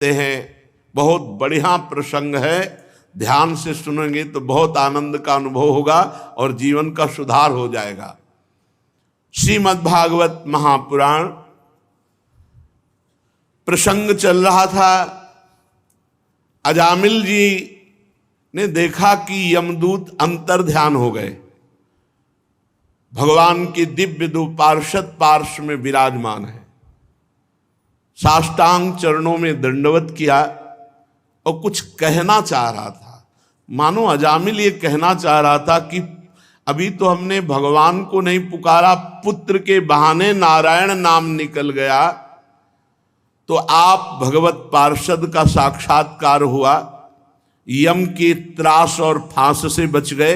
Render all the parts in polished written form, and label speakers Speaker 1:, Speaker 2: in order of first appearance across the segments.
Speaker 1: हैं। बहुत बढ़िया प्रसंग है, ध्यान से सुनेंगे तो बहुत आनंद का अनुभव होगा और जीवन का सुधार हो जाएगा। श्रीमद् भागवत महापुराण प्रसंग चल रहा था। अजामिल जी ने देखा कि यमदूत अंतर ध्यान हो गए, भगवान के दिव्य दो पार्षद पार्श्व में विराजमान है। साष्टांग चरणों में दंडवत किया और कुछ कहना चाह रहा था। मानो अजामिल ये कहना चाह रहा था कि अभी तो हमने भगवान को नहीं पुकारा, पुत्र के बहाने नारायण नाम निकल गया, तो आप भगवत पार्षद का साक्षात्कार हुआ, यम के त्रास और फांस से बच गए।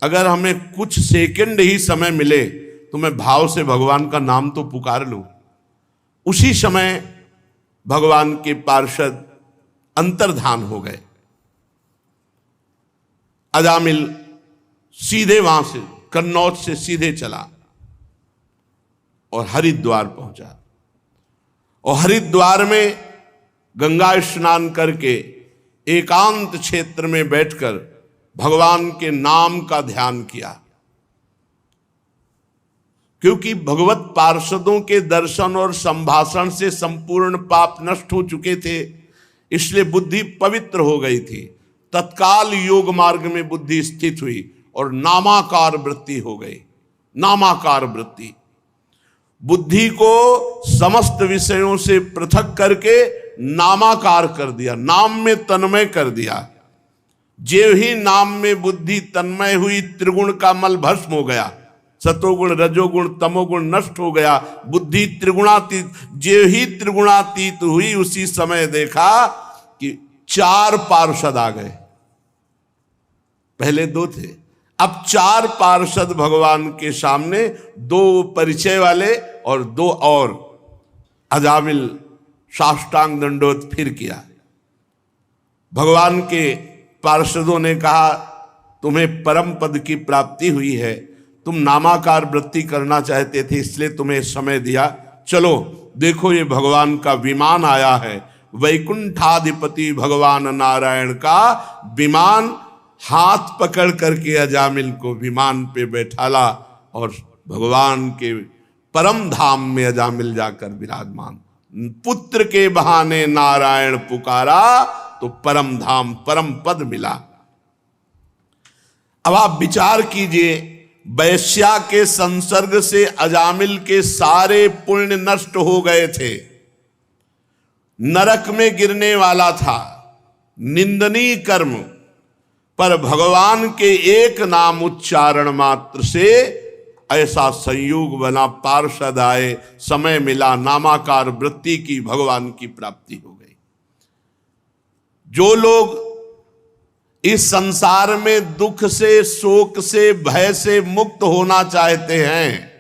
Speaker 1: अगर हमें कुछ सेकंड ही समय मिले तो मैं भाव से भगवान का नाम तो पुकार लूं। उसी समय भगवान के पार्षद अंतर्धान हो गए। अजामिल सीधे वहां से कन्नौज से सीधे चला और हरिद्वार पहुंचा और हरिद्वार में गंगा स्नान करके एकांत क्षेत्र में बैठकर भगवान के नाम का ध्यान किया। क्योंकि भगवत पार्षदों के दर्शन और संभाषण से संपूर्ण पाप नष्ट हो चुके थे, इसलिए बुद्धि पवित्र हो गई थी। तत्काल योग मार्ग में बुद्धि स्थित हुई और नामाकार वृत्ति हो गई। नामाकार वृत्ति बुद्धि को समस्त विषयों से पृथक करके नामाकार कर दिया, नाम में तन्मय कर दिया। जेव ही नाम में बुद्धि तन्मय हुई, त्रिगुण का मल भस्म हो गया, सतोगुण रजोगुण तमोगुण नष्ट हो गया, बुद्धि त्रिगुणातीत। जेव ही त्रिगुणातीत हुई, उसी समय देखा कि 4 पार्षद आ गए। पहले 2 थे, अब 4 पार्षद भगवान के सामने, 2 परिचय वाले और 2 और। अजामिल साष्टांग दंडोत फिर किया। भगवान के पार्षदों ने कहा, तुम्हें परम पद की प्राप्ति हुई है, तुम नामाकार वृत्ति करना चाहते थे, इसलिए तुम्हें समय दिया। चलो देखो, ये भगवान का विमान आया है, वैकुंठाधिपति भगवान नारायण का विमान। हाथ पकड़ करके अजामिल को विमान पे बैठाला और भगवान के परम धाम में अजामिल जाकर विराजमान। पुत्र के बहाने नारायण पुकारा तो परम धाम परम पद मिला। अब आप विचार कीजिए, वैश्या के संसर्ग से अजामिल के सारे पुण्य नष्ट हो गए थे, नरक में गिरने वाला था, निंदनीय कर्म, पर भगवान के एक नाम उच्चारण मात्र से ऐसा संयोग बना, पार्षद आए, समय मिला, नामाकार वृत्ति की, भगवान की प्राप्ति हो गई। जो लोग इस संसार में दुख से, शोक से, भय से मुक्त होना चाहते हैं,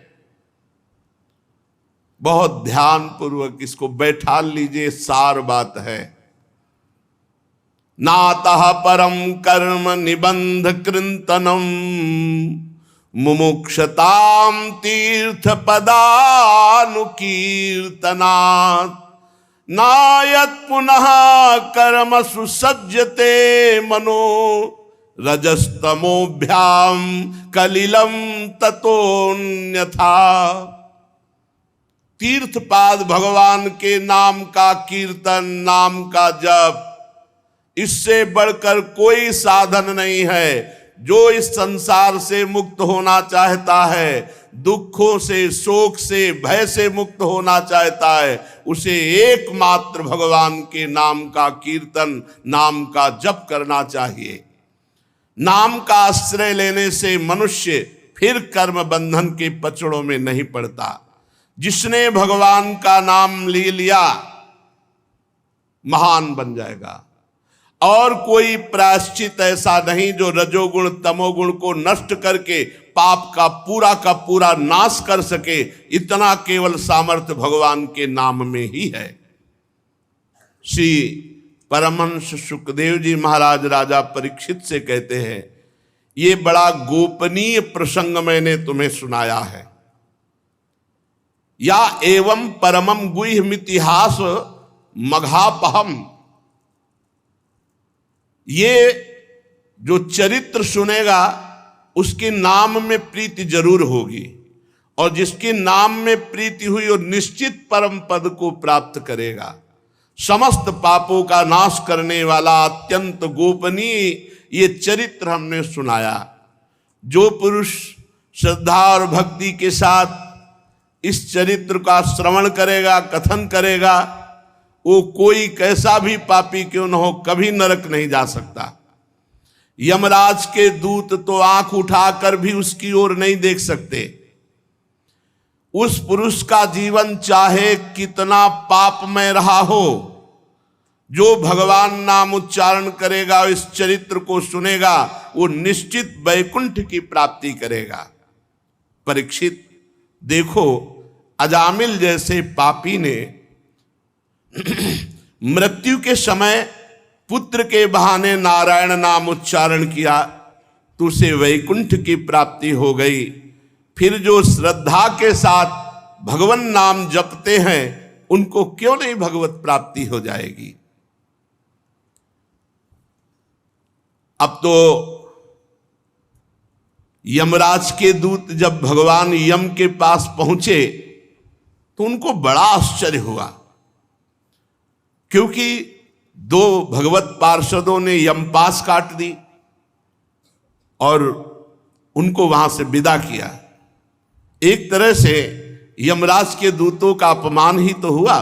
Speaker 1: बहुत ध्यान पूर्वक इसको बैठा लीजिए, सार बात है। नातः परम कर्म निबंध कृंतनम मुमुक्षताम तीर्थ पदानुकीर्तनात् नायत पुनः कर्म सुसज्जते मनो रजस्तमोभ्याम कलिलम ततोन्यथा। तीर्थपाद भगवान के नाम का कीर्तन, नाम का जप, इससे बढ़कर कोई साधन नहीं है। जो इस संसार से मुक्त होना चाहता है, दुखों से, शोक से, भय से मुक्त होना चाहता है, उसे एकमात्र भगवान के नाम का कीर्तन, नाम का जप करना चाहिए। नाम का आश्रय लेने से मनुष्य फिर कर्म बंधन के पचड़ों में नहीं पड़ता। जिसने भगवान का नाम ले लिया महान बन जाएगा। और कोई प्रायश्चित ऐसा नहीं जो रजोगुण तमोगुण को नष्ट करके पाप का पूरा नाश कर सके। इतना केवल सामर्थ्य भगवान के नाम में ही है। श्री परमहंस सुखदेव जी महाराज राजा परीक्षित से कहते हैं, ये बड़ा गोपनीय प्रसंग मैंने तुम्हें सुनाया है। या एवं परमम गुह्यमितिहास मघापहम ये जो चरित्र सुनेगा उसके नाम में प्रीति जरूर होगी, और जिसके नाम में प्रीति हुई और निश्चित परम पद को प्राप्त करेगा। समस्त पापों का नाश करने वाला अत्यंत गोपनीय ये चरित्र हमने सुनाया। जो पुरुष श्रद्धा और भक्ति के साथ इस चरित्र का श्रवण करेगा, कथन करेगा, वो कोई कैसा भी पापी क्यों न हो कभी नरक नहीं जा सकता। यमराज के दूत तो आंख उठाकर भी उसकी ओर नहीं देख सकते। उस पुरुष का जीवन चाहे कितना पापमय रहा हो, जो भगवान नाम उच्चारण करेगा, इस चरित्र को सुनेगा, वो निश्चित वैकुंठ की प्राप्ति करेगा। परीक्षित देखो, अजामिल जैसे पापी ने मृत्यु के समय पुत्र के बहाने नारायण नाम उच्चारण किया तो उसे वैकुंठ की प्राप्ति हो गई। फिर जो श्रद्धा के साथ भगवान नाम जपते हैं उनको क्यों नहीं भगवत प्राप्ति हो जाएगी। अब तो यमराज के दूत जब भगवान यम के पास पहुंचे तो उनको बड़ा आश्चर्य हुआ, क्योंकि दो भगवत पार्षदों ने यमपास काट दी और उनको वहां से विदा किया। एक तरह से यमराज के दूतों का अपमान ही तो हुआ।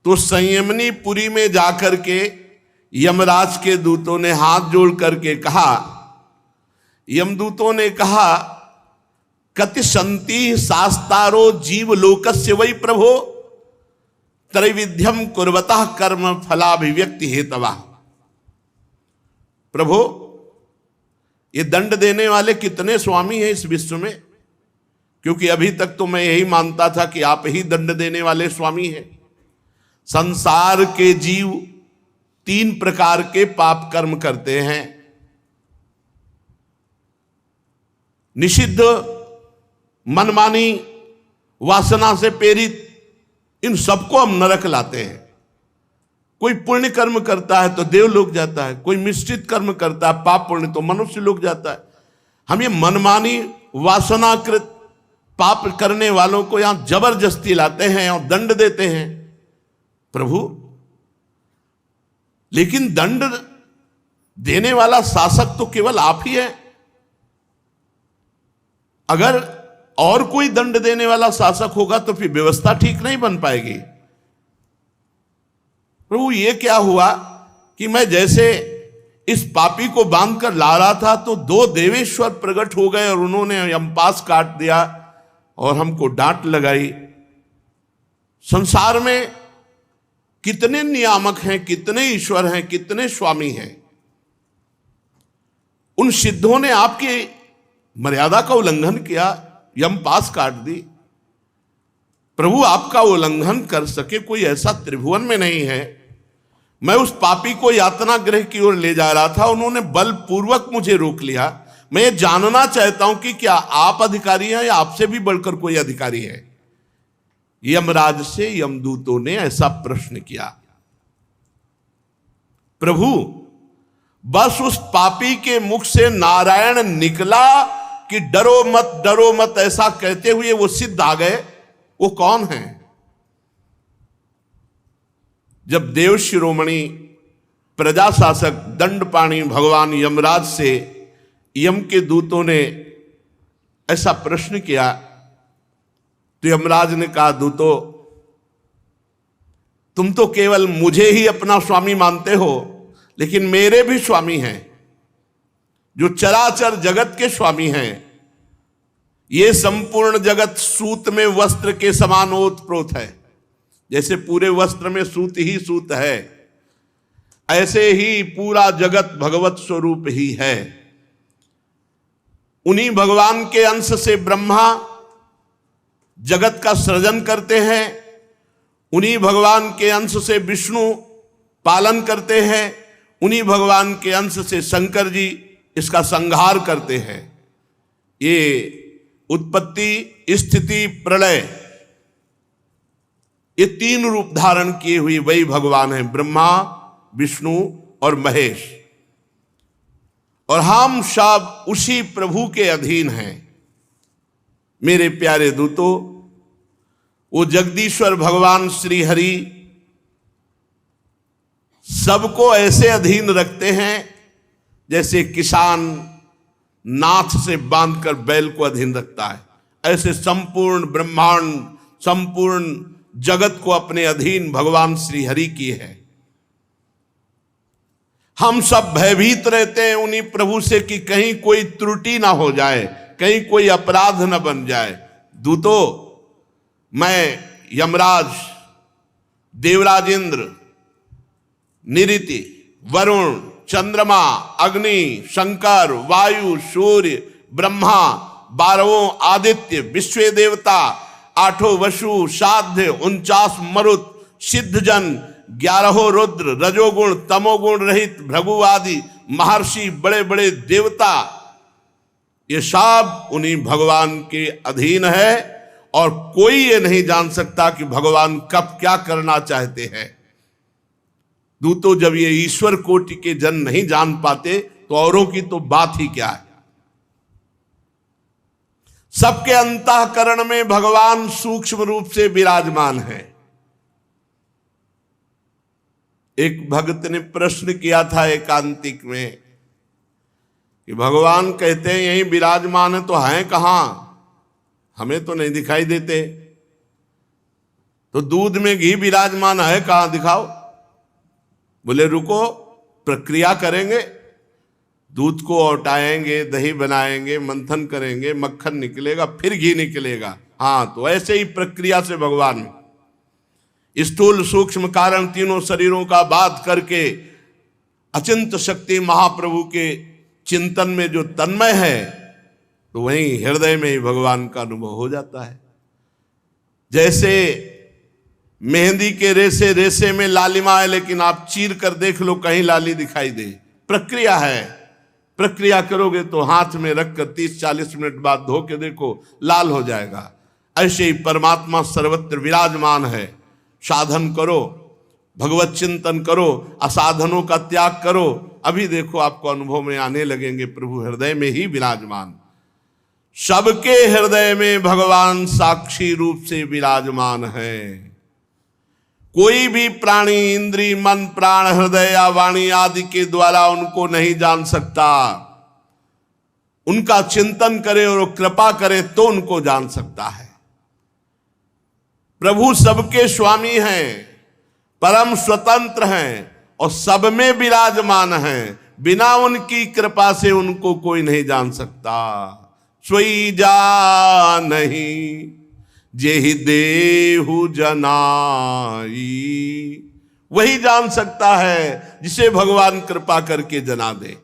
Speaker 1: तो संयमनी पुरी में जाकर के यमराज के दूतों ने हाथ जोड़ करके कहा, यमदूतों ने कहा, कति संति शास्तारो जीव लोकस्य वै प्रभो त्रैविध्यम कुर्वतः कर्म फलाभिव्यक्ति हेतवा। प्रभु, ये दंड देने वाले कितने स्वामी हैं इस विश्व में? क्योंकि अभी तक तो मैं यही मानता था कि आप ही दंड देने वाले स्वामी हैं। संसार के जीव तीन प्रकार के पाप कर्म करते हैं। निषिद्ध, मनमानी, वासना से प्रेरित, इन सबको हम नरक लाते हैं। कोई पुण्य कर्म करता है तो देवलोक जाता है, कोई मिश्रित कर्म करता है पाप पुण्य तो मनुष्य लोक जाता है। हम ये मनमानी वासनाकृत पाप करने वालों को यहां जबरदस्ती लाते हैं और दंड देते हैं। प्रभु, लेकिन दंड देने वाला शासक तो केवल आप ही है। अगर और कोई दंड देने वाला शासक होगा तो फिर व्यवस्था ठीक नहीं बन पाएगी। प्रभु, ये क्या हुआ कि मैं जैसे इस पापी को बांध कर ला रहा था तो दो देवेश्वर प्रकट हो गए और उन्होंने यमपास काट दिया और हमको डांट लगाई। संसार में कितने नियामक हैं, कितने ईश्वर हैं, कितने स्वामी हैं। उन सिद्धों ने आपकी मर्यादा का उल्लंघन किया, यमपास काट दी। प्रभु, आपका उल्लंघन कर सके कोई ऐसा त्रिभुवन में नहीं है। मैं उस पापी को यातना गृह की ओर ले जा रहा था, उन्होंने बलपूर्वक मुझे रोक लिया। मैं ये जानना चाहता हूं कि क्या आप अधिकारी हैं या आपसे भी बढ़कर कोई अधिकारी है? यमराज से यमदूतों ने ऐसा प्रश्न किया। प्रभु, बस उस पापी के मुख से नारायण निकला कि डरो मत ऐसा कहते हुए वो सिद्ध आ गए। वो कौन है? जब देव शिरोमणि प्रजा शासक दंडपाणी भगवान यमराज से यम के दूतों ने ऐसा प्रश्न किया तो यमराज ने कहा, दूतों, तुम तो केवल मुझे ही अपना स्वामी मानते हो, लेकिन मेरे भी स्वामी हैं जो चराचर जगत के स्वामी हैं। ये संपूर्ण जगत सूत में वस्त्र के समान ओतप्रोत है। जैसे पूरे वस्त्र में सूत ही सूत है, ऐसे ही पूरा जगत भगवत स्वरूप ही है। उन्हीं भगवान के अंश से ब्रह्मा जगत का सृजन करते हैं, उन्हीं भगवान के अंश से विष्णु पालन करते हैं, उन्हीं भगवान के अंश से शंकर जी इसका संहार करते हैं। ये उत्पत्ति, स्थिति, प्रलय, ये तीन रूप धारण किए हुए वही भगवान हैं, ब्रह्मा, विष्णु और महेश, और हम सब उसी प्रभु के अधीन हैं। मेरे प्यारे दूतों, वो जगदीश्वर भगवान श्री हरि सबको ऐसे अधीन रखते हैं जैसे किसान नाथ से बांधकर बैल को अधीन रखता है। ऐसे संपूर्ण ब्रह्मांड, संपूर्ण जगत को अपने अधीन भगवान श्री हरि की है। हम सब भयभीत रहते हैं उन्हीं प्रभु से कि कहीं कोई त्रुटि ना हो जाए, कहीं कोई अपराध न बन जाए। दूतों, मैं यमराज, देवराज इंद्र, निरिति, वरुण, चंद्रमा, अग्नि, शंकर, वायु, सूर्य, ब्रह्मा, 12 आदित्य, विश्व देवता, 8 वसु, साध्य, 49 मरुत, सिद्धजन, 11 रुद्र, रजोगुण तमोगुण रहित भृगु आदि महर्षि, बड़े बड़े देवता, ये सब उन्हीं भगवान के अधीन है। और कोई ये नहीं जान सकता कि भगवान कब क्या करना चाहते हैं। दूतों, जब ये ईश्वर कोटि के जन नहीं जान पाते तो औरों की तो बात ही क्या है। सबके अंतःकरण में भगवान सूक्ष्म रूप से विराजमान है। एक भक्त ने प्रश्न किया था एकांतिक में कि भगवान कहते हैं यहीं विराजमान है, तो हैं कहां? हमें तो नहीं दिखाई देते। तो दूध में घी विराजमान है, कहां दिखाओ? बोले रुको, प्रक्रिया करेंगे, दूध को औटाएंगे, दही बनाएंगे, मंथन करेंगे, मक्खन निकलेगा, फिर घी निकलेगा। हाँ, तो ऐसे ही प्रक्रिया से भगवान स्थूल सूक्ष्म कारण तीनों शरीरों का बात करके अचिंत शक्ति महाप्रभु के चिंतन में जो तन्मय है, तो वहीं हृदय में ही भगवान का अनुभव हो जाता है। जैसे मेहंदी के रेसे रेसे में लालिमा है, लेकिन आप चीर कर देख लो कहीं लाली दिखाई दे। प्रक्रिया है, प्रक्रिया करोगे तो हाथ में रखकर 30-40 मिनट बाद धो के देखो, लाल हो जाएगा। ऐसे ही परमात्मा सर्वत्र विराजमान है। साधन करो, भगवत चिंतन करो, असाधनों का त्याग करो, अभी देखो आपको अनुभव में आने लगेंगे प्रभु हृदय में ही विराजमान। सबके हृदय में भगवान साक्षी रूप से विराजमान है। कोई भी प्राणी इंद्री, मन, प्राण, हृदय या वाणी आदि के द्वारा उनको नहीं जान सकता। उनका चिंतन करे और कृपा करे तो उनको जान सकता है। प्रभु सबके स्वामी हैं, परम स्वतंत्र हैं और सब में विराजमान हैं। बिना उनकी कृपा से उनको कोई नहीं जान सकता। सोई जा नहीं जेहि देहु जनाई, वही जान सकता है जिसे भगवान कृपा करके जना दे।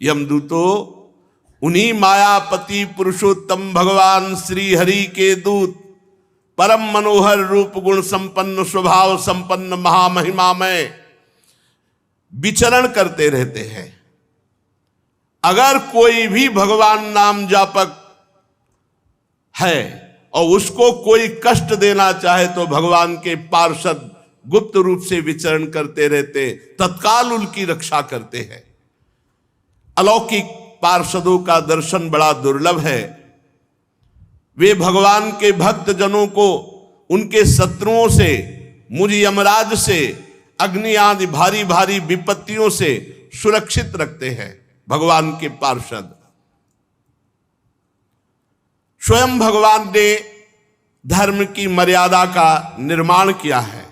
Speaker 1: यमदूतों, उन्हीं मायापति पुरुषोत्तम भगवान श्री हरि के दूत परम मनोहर रूप गुण संपन्न स्वभाव संपन्न महामहिमा में विचरण करते रहते हैं। अगर कोई भी भगवान नाम जापक है और उसको कोई कष्ट देना चाहे तो भगवान के पार्षद गुप्त रूप से विचरण करते रहते, तत्काल उनकी रक्षा करते हैं। अलौकिक पार्षदों का दर्शन बड़ा दुर्लभ है। वे भगवान के भक्त जनों को उनके शत्रुओं से, मुझ यमराज से, अग्नि आदि भारी भारी विपत्तियों से सुरक्षित रखते हैं। भगवान के पार्षद स्वयं भगवान ने धर्म की मर्यादा का निर्माण किया है।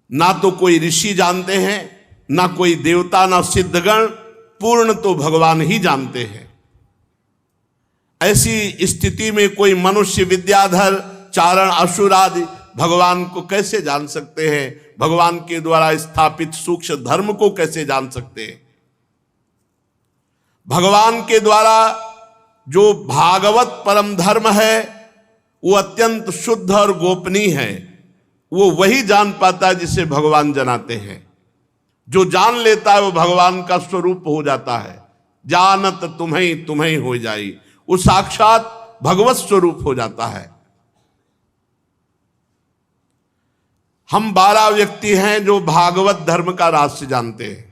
Speaker 1: ना तो कोई ऋषि जानते हैं, ना कोई देवता, ना सिद्धगण, पूर्ण तो भगवान ही जानते हैं। ऐसी स्थिति में कोई मनुष्य, विद्याधर, चारण, असुर आदि भगवान को कैसे जान सकते हैं? भगवान के द्वारा स्थापित सूक्ष्म धर्म को कैसे जान सकते हैं? भगवान के द्वारा जो भागवत परम धर्म है वो अत्यंत शुद्ध और गोपनीय है। वो वही जान पाता है जिसे भगवान जनाते हैं। जो जान लेता है वो भगवान का स्वरूप हो जाता है। जानत तुम्हें तुम्हें हो जाई, वो साक्षात भगवत स्वरूप हो जाता है। हम 12 व्यक्ति हैं जो भागवत धर्म का रहस्य जानते हैं।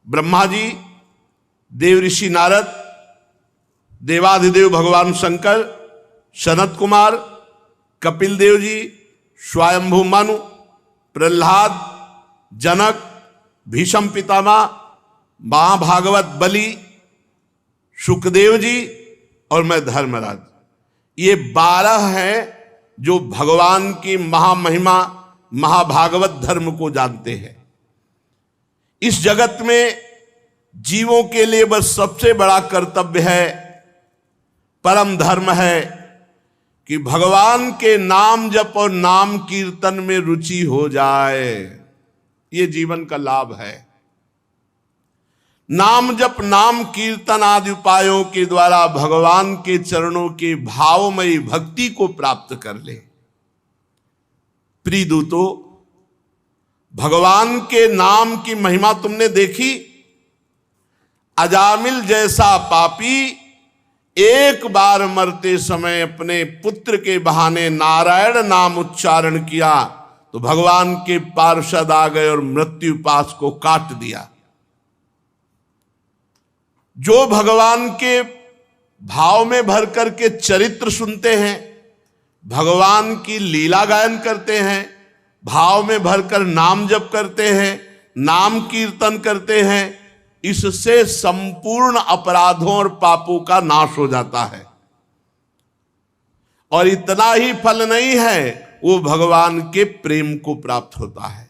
Speaker 1: ब्रह्मा जी, देव ऋषि नारद, देवाधिदेव भगवान शंकर, सनत कुमार, कपिल देव जी, स्वयंभू मनु, प्रहलाद, जनक, भीष्म पितामह, महाभागवत बलि, सुखदेव जी और मैं धर्मराज। ये 12 हैं जो भगवान की महामहिमा महाभागवत धर्म को जानते हैं। इस जगत में जीवों के लिए बस सबसे बड़ा कर्तव्य है, परम धर्म है कि भगवान के नाम जप और नाम कीर्तन में रुचि हो जाए। ये जीवन का लाभ है। नाम जप नाम कीर्तन आदि उपायों के द्वारा भगवान के चरणों के भावमयी भक्ति को प्राप्त कर ले। प्रिय दूतों, भगवान के नाम की महिमा तुमने देखी। अजामिल जैसा पापी एक बार मरते समय अपने पुत्र के बहाने नारायण नाम उच्चारण किया तो भगवान के पार्षद आ गए और मृत्यु पाश को काट दिया। जो भगवान के भाव में भर करके चरित्र सुनते हैं, भगवान की लीला गायन करते हैं, भाव में भरकर नाम जप करते हैं, नाम कीर्तन करते हैं, इससे संपूर्ण अपराधों और पापों का नाश हो जाता है। और इतना ही फल नहीं है, वो भगवान के प्रेम को प्राप्त होता है।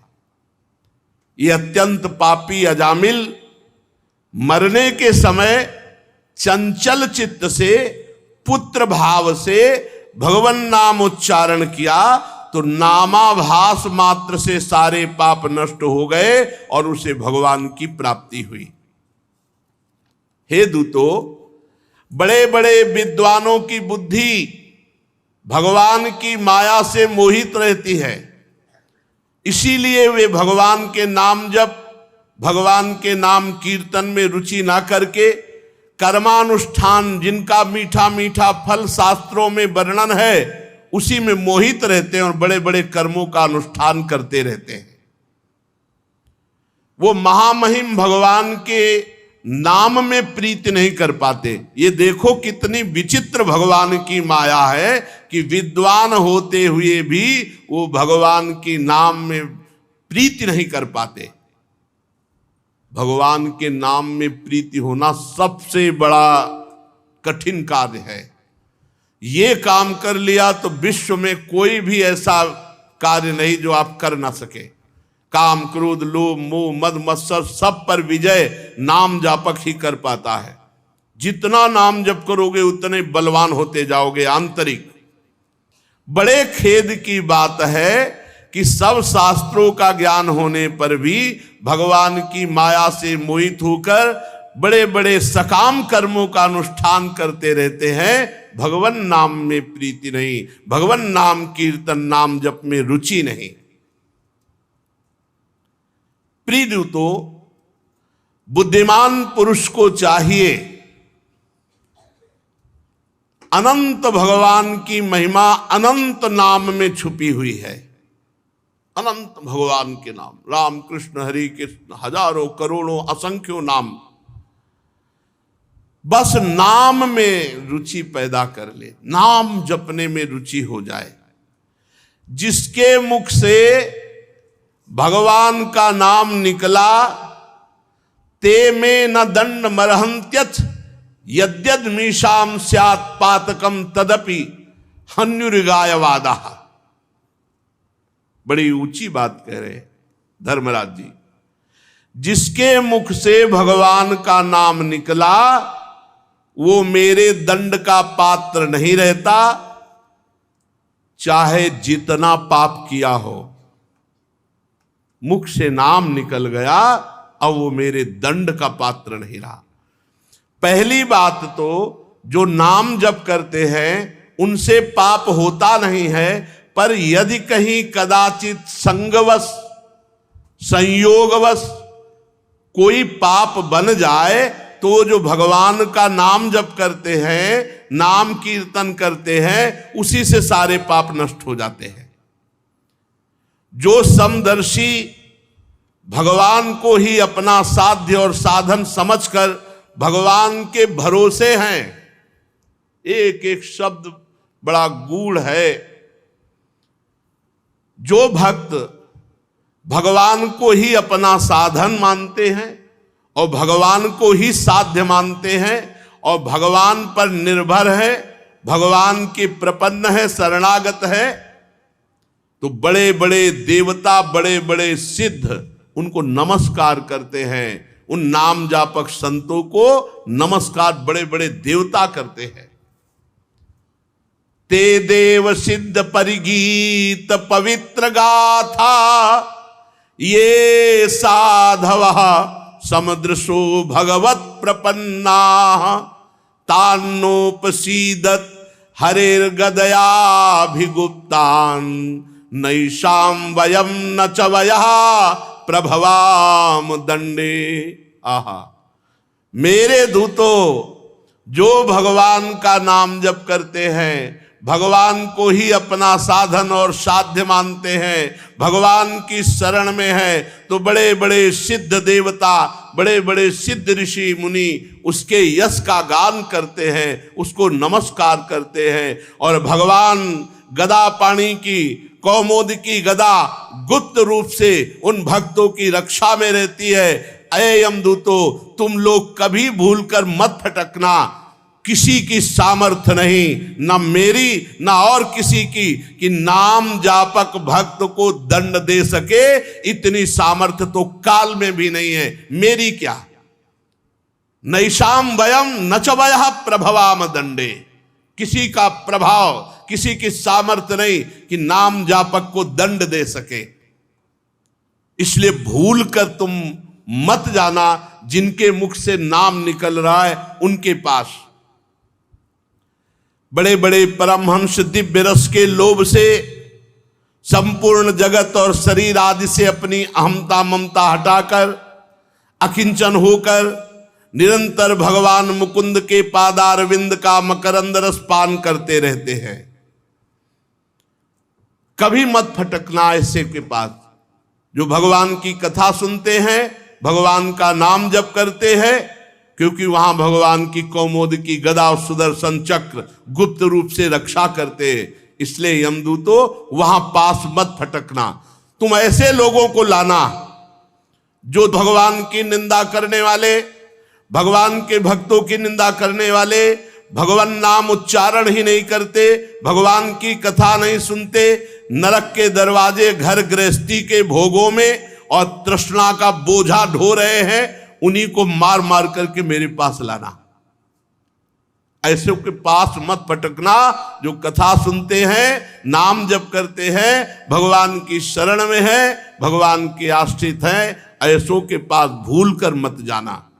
Speaker 1: ये अत्यंत पापी अजामिल मरने के समय चंचल चित्त से पुत्र भाव से भगवान नाम उच्चारण किया तो नामाभास मात्र से सारे पाप नष्ट हो गए और उसे भगवान की प्राप्ति हुई। हे दूतों, बड़े बड़े विद्वानों की बुद्धि भगवान की माया से मोहित रहती है, इसीलिए वे भगवान के नाम जप भगवान के नाम कीर्तन में रुचि ना करके कर्मानुष्ठान, जिनका मीठा मीठा फल शास्त्रों में वर्णन है, उसी में मोहित रहते हैं और बड़े बड़े कर्मों का अनुष्ठान करते रहते हैं। वो महामहिम भगवान के नाम में प्रीति नहीं कर पाते। ये देखो कितनी विचित्र भगवान की माया है कि विद्वान होते हुए भी वो भगवान के नाम में प्रीति नहीं कर पाते। भगवान के नाम में प्रीति होना सबसे बड़ा कठिन कार्य है। ये काम कर लिया तो विश्व में कोई भी ऐसा कार्य नहीं जो आप कर ना सके। काम, क्रोध, लोभ, मोह, मद, मत्सर सब पर विजय नाम जापक ही कर पाता है। जितना नाम जप करोगे उतने बलवान होते जाओगे आंतरिक। बड़े खेद की बात है कि सब शास्त्रों का ज्ञान होने पर भी भगवान की माया से मोहित होकर बड़े बड़े सकाम कर्मों का अनुष्ठान करते रहते हैं, भगवान नाम में प्रीति नहीं, भगवान नाम कीर्तन नाम जप में रुचि नहीं। प्रिय दूतों, बुद्धिमान पुरुष को चाहिए अनंत भगवान की महिमा अनंत नाम में छुपी हुई है। अनंत भगवान के नाम, राम कृष्ण हरि कृष्ण, हजारों करोड़ों असंख्यों नाम, बस नाम में रुचि पैदा कर ले, नाम जपने में रुचि हो जाए। जिसके मुख से भगवान का नाम निकला ते में न दंड मरहंत्यथ यद्यद मीशाम स्यात् पातकम तदपि हन्युर्गायवादा। बड़ी ऊंची बात कह रहे धर्मराज जी। जिसके मुख से भगवान का नाम निकला वो मेरे दंड का पात्र नहीं रहता, चाहे जितना पाप किया हो। मुख से नाम निकल गया, अब वो मेरे दंड का पात्र नहीं रहा। पहली बात तो जो नाम जप करते हैं उनसे पाप होता नहीं है, पर यदि कहीं कदाचित संगवश संयोगवश कोई पाप बन जाए तो जो भगवान का नाम जप करते हैं, नाम कीर्तन करते हैं, उसी से सारे पाप नष्ट हो जाते हैं। जो समदर्शी भगवान को ही अपना साध्य और साधन समझकर भगवान के भरोसे हैं। एक एक शब्द बड़ा गूढ़ है। जो भक्त भगवान को ही अपना साधन मानते हैं और भगवान को ही साध्य मानते हैं और भगवान पर निर्भर है, भगवान के प्रपन्न है, शरणागत है, तो बड़े बड़े देवता, बड़े बड़े सिद्ध उनको नमस्कार करते हैं। उन नाम जापक संतों को नमस्कार बड़े बड़े देवता करते हैं। ते देव सिद्ध परिगीत पवित्र गाथा, ये साधव समदृशो भगवत प्रपन्ना, तान्नोपसीदत हरेर्गदयाभिगुप्तान्, नैषां वयं न च वयः प्रभवाम दंडे। आहा, मेरे दूतों, जो भगवान का नाम जप करते हैं, भगवान को ही अपना साधन और साध्य मानते हैं, भगवान की शरण में है, तो बड़े बड़े सिद्ध देवता, बड़े बड़े सिद्ध ऋषि मुनि उसके यश का गान करते हैं, उसको नमस्कार करते हैं। और भगवान गदा पाणी की, कौमोदकी गदा गुप्त रूप से उन भक्तों की रक्षा में रहती है। अये यमदूतो, तुम लोग कभी भूलकर मत फटकना। किसी की सामर्थ्य नहीं, न मेरी न और किसी की, कि नाम जापक भक्त को दंड दे सके, इतनी सामर्थ्य तो काल में भी नहीं है। मेरी क्या, नैषाम वयम न च वयः प्रभवाम दंडे। किसी का प्रभाव, किसी की सामर्थ्य नहीं कि नाम जापक को दंड दे सके। इसलिए भूल कर तुम मत जाना जिनके मुख से नाम निकल रहा है उनके पास। बड़े बड़े परमहंस दिव्य रस के लोभ से संपूर्ण जगत और शरीर आदि से अपनी अहमता ममता हटाकर अकिंचन होकर निरंतर भगवान मुकुंद के पादारविंद का मकरंद रस पान करते रहते हैं। कभी मत फटकना ऐसे के पास जो भगवान की कथा सुनते हैं, भगवान का नाम जप करते हैं, क्योंकि वहां भगवान की कौमोदकी गदा और सुदर्शन चक्र गुप्त रूप से रक्षा करते हैं। इसलिए यमदूतो वहां पास मत फटकना। तुम ऐसे लोगों को लाना जो भगवान की निंदा करने वाले, भगवान के भक्तों की निंदा करने वाले, भगवान नाम उच्चारण ही नहीं करते, भगवान की कथा नहीं सुनते, नरक के दरवाजे घर गृहस्थी के भोगों में और तृष्णा का बोझा ढो रहे हैं, उन्हीं को मार मार करके मेरे पास लाना। ऐसे के पास मत फटकना जो कथा सुनते हैं, नाम जप करते हैं, भगवान की शरण में है, भगवान के आश्रित हैं, ऐसों के पास भूल कर मत जाना।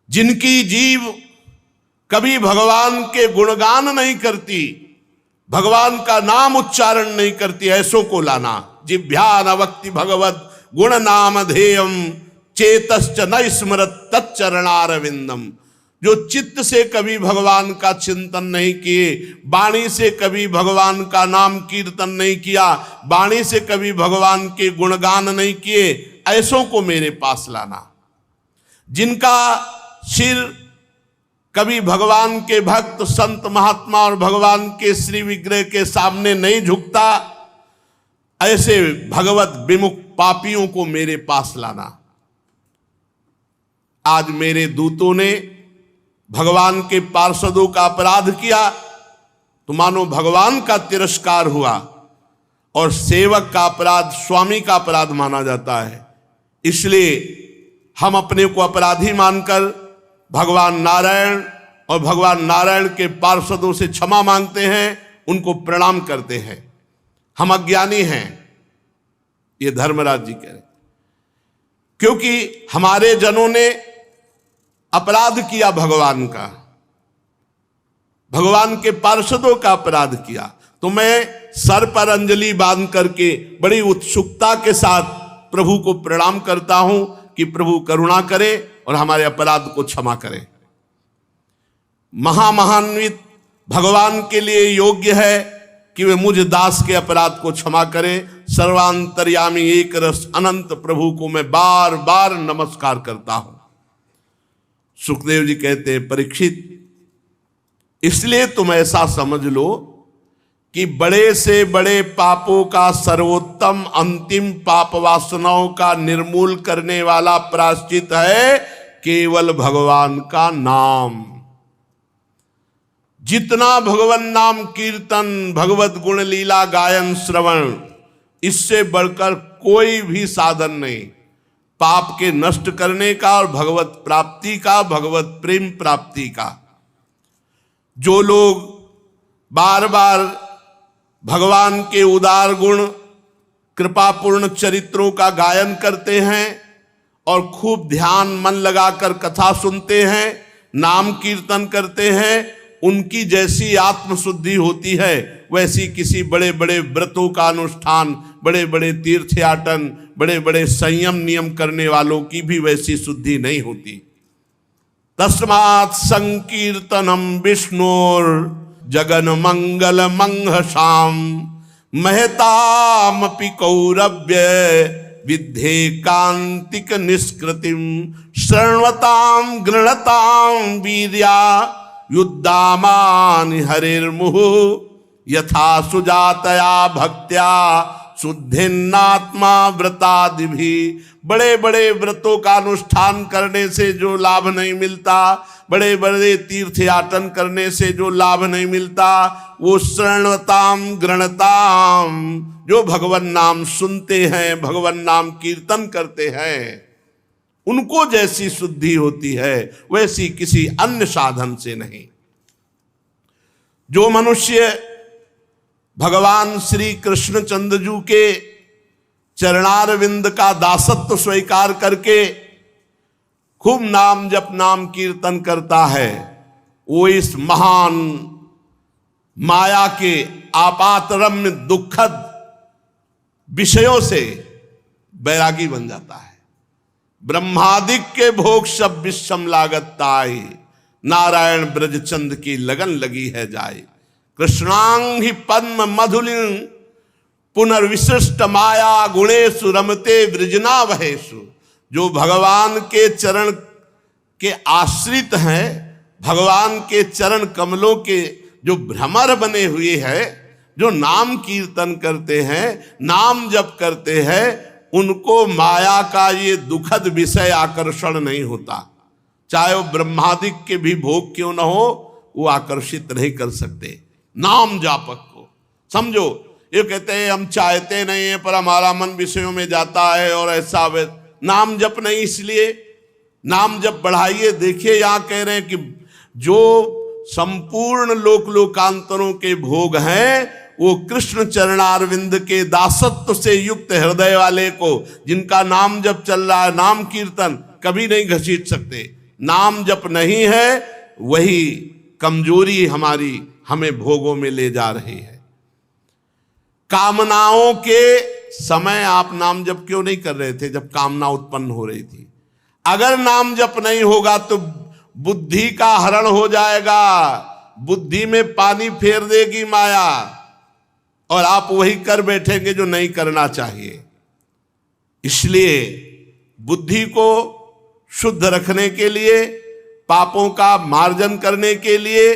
Speaker 1: जिनकी जीव कभी भगवान के गुणगान नहीं करती, भगवान का नाम उच्चारण नहीं करती, ऐसों को लाना। जिभ्यान वक्ति भगवत गुण नाम ध्येयम चेतश्च न स्मरत तच्चरणारविंदम। जो चित्त से कभी भगवान का चिंतन नहीं किए, वाणी से कभी भगवान का नाम कीर्तन नहीं किया, वाणी से कभी भगवान के गुणगान नहीं किए, ऐसों को मेरे पास लाना। जिनका सिर कभी भगवान के भक्त संत महात्मा और भगवान के श्री विग्रह के सामने नहीं झुकता, ऐसे भगवत विमुख पापियों को मेरे पास लाना। आज मेरे दूतों ने भगवान के पार्षदों का अपराध किया तो मानो भगवान का तिरस्कार हुआ, और सेवक का अपराध स्वामी का अपराध माना जाता है। इसलिए हम अपने को अपराधी मानकर भगवान नारायण और भगवान नारायण के पार्षदों से क्षमा मांगते हैं, उनको प्रणाम करते हैं। हम अज्ञानी हैं, ये धर्मराज जी कह रहे, क्योंकि हमारे जनों ने अपराध किया भगवान का, भगवान के पार्षदों का अपराध किया। तो मैं सर पर अंजलि बांध करके बड़ी उत्सुकता के साथ प्रभु को प्रणाम करता हूं कि प्रभु करुणा करे और हमारे अपराध को क्षमा करे। महामहान्वित भगवान के लिए योग्य है कि वे मुझ दास के अपराध को क्षमा करें। सर्वांतर्यामी एक रस अनंत प्रभु को मैं बार बार नमस्कार करता हूं। सुखदेव जी कहते हैं, परीक्षित, इसलिए तुम ऐसा समझ लो कि बड़े से बड़े पापों का सर्वोत्तम अंतिम पाप वासनाओं का निर्मूल करने वाला प्रायश्चित है केवल भगवान का नाम। जितना भगवान नाम कीर्तन, भगवत गुण लीला गायन श्रवण, इससे बढ़कर कोई भी साधन नहीं पाप के नष्ट करने का और भगवत प्राप्ति का, भगवत प्रेम प्राप्ति का। जो लोग बार बार भगवान के उदार गुण, कृपापूर्ण चरित्रों का गायन करते हैं और खूब ध्यान मन लगाकर कथा सुनते हैं, नाम कीर्तन करते हैं, उनकी जैसी आत्मशुद्धि होती है वैसी किसी बड़े बड़े व्रतों का अनुष्ठान, बड़े बड़े तीर्थयाटन, बड़े बड़े संयम नियम करने वालों की भी वैसी शुद्धि नहीं होती। तस्मात् संकीर्तनम विष्णुर जगन मंगल मंहसाम महतामपि कौरव्य विद्धे कांतिक निष्कृतिम शृण्वताम गृणताम वीर्या युद्धामान हरिर्मुहु यथा सुजातया भक्त्या शुद्धिन्नात्मा व्रतादि भी। बड़े बड़े व्रतों का अनुष्ठान करने से जो लाभ नहीं मिलता, बड़े बड़े तीर्थयाटन करने से जो लाभ नहीं मिलता, वो शृण्वताम गृणताम, जो भगवान नाम सुनते हैं, भगवान नाम कीर्तन करते हैं, उनको जैसी शुद्धि होती है वैसी किसी अन्य साधन से नहीं। जो मनुष्य भगवान श्री कृष्ण चंद्र जी के चरणारविंद का दासत्व स्वीकार करके खूब नाम जप नाम कीर्तन करता है, वो इस महान माया के आपातरम्य दुखद विषयों से बैरागी बन जाता है। ब्रह्मादिक के भोग सब विषम लागत ताई, नारायण ब्रजचंद की लगन लगी है जाए। कृष्णांग ही पद्म मधुलिन पुनर्विशिष्ट माया गुणेशु रमते वृजना वहेशु। जो भगवान के चरण के आश्रित हैं, भगवान के चरण कमलों के जो भ्रमर बने हुए हैं, जो नाम कीर्तन करते हैं, नाम जप करते हैं, उनको माया का ये दुखद विषय आकर्षण नहीं होता। चाहे वो ब्रह्मादिक के भी भोग क्यों न हो, वो आकर्षित नहीं कर सकते नाम जापक को। समझो, ये कहते हैं हम चाहते नहीं है पर हमारा मन विषयों में जाता है और ऐसा नाम जप नहीं, इसलिए नाम जप बढ़ाइए। देखिए यहाँ कह रहे हैं कि जो संपूर्ण लोक लोकांतरों के भोग हैं वो कृष्ण चरणारविंद के दासत्व से युक्त हृदय वाले को, जिनका नाम जप चल रहा है, नाम कीर्तन, कभी नहीं घसीट सकते। नाम जप नहीं है, वही कमजोरी हमारी हमें भोगों में ले जा रही है। कामनाओं के समय आप नाम जप क्यों नहीं कर रहे थे जब कामना उत्पन्न हो रही थी? अगर नाम जप नहीं होगा तो बुद्धि का हरण हो जाएगा, बुद्धि में पानी फेर देगी माया और आप वही कर बैठेंगे जो नहीं करना चाहिए। इसलिए बुद्धि को शुद्ध रखने के लिए, पापों का मार्जन करने के लिए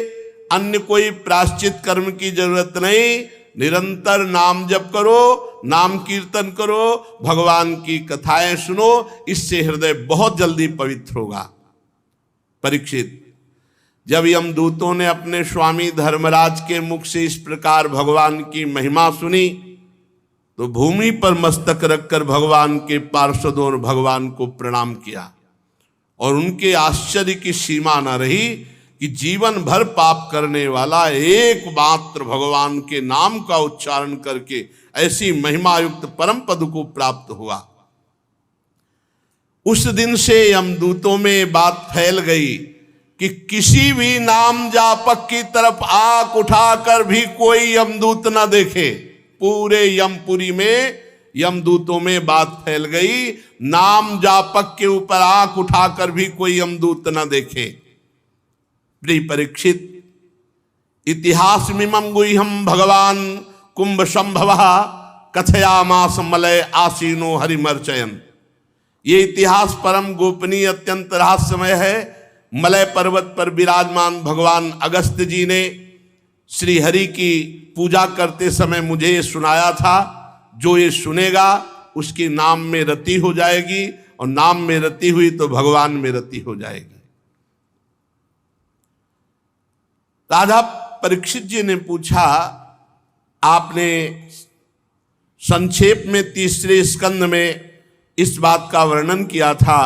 Speaker 1: अन्य कोई प्रायश्चित कर्म की जरूरत नहीं। निरंतर नाम जप करो, नाम कीर्तन करो, भगवान की कथाएं सुनो, इससे हृदय बहुत जल्दी पवित्र होगा। परीक्षित, जब यमदूतों ने अपने स्वामी धर्मराज के मुख से इस प्रकार भगवान की महिमा सुनी तो भूमि पर मस्तक रखकर भगवान के पार्षदों और भगवान को प्रणाम किया और उनके आश्चर्य की सीमा न रही कि जीवन भर पाप करने वाला एक मात्र भगवान के नाम का उच्चारण करके ऐसी महिमा युक्त परम पद को प्राप्त हुआ। उस दिन से यमदूतों में बात फैल गई कि किसी भी नाम जापक की तरफ आंख उठाकर भी कोई यमदूत न देखे। पूरे यमपुरी में यमदूतों में बात फैल गई, नाम जापक के ऊपर आंख उठाकर भी कोई यमदूत न देखे। प्रिय परीक्षित, इतिहास मिमं गुह्यं भगवान कुंभ संभव कथयामास मलय आसीनो हरिमर्चयन। ये इतिहास परम गोपनीय अत्यंत रहस्यमय है। मलय पर्वत पर विराजमान भगवान अगस्त्य जी ने श्री हरि की पूजा करते समय मुझे ये सुनाया था, जो ये सुनेगा उसकी नाम में रति हो जाएगी, और नाम में रति हुई तो भगवान में रति हो जाएगी। राजा परीक्षित जी ने पूछा, आपने संक्षेप में तीसरे स्कंद में इस बात का वर्णन किया था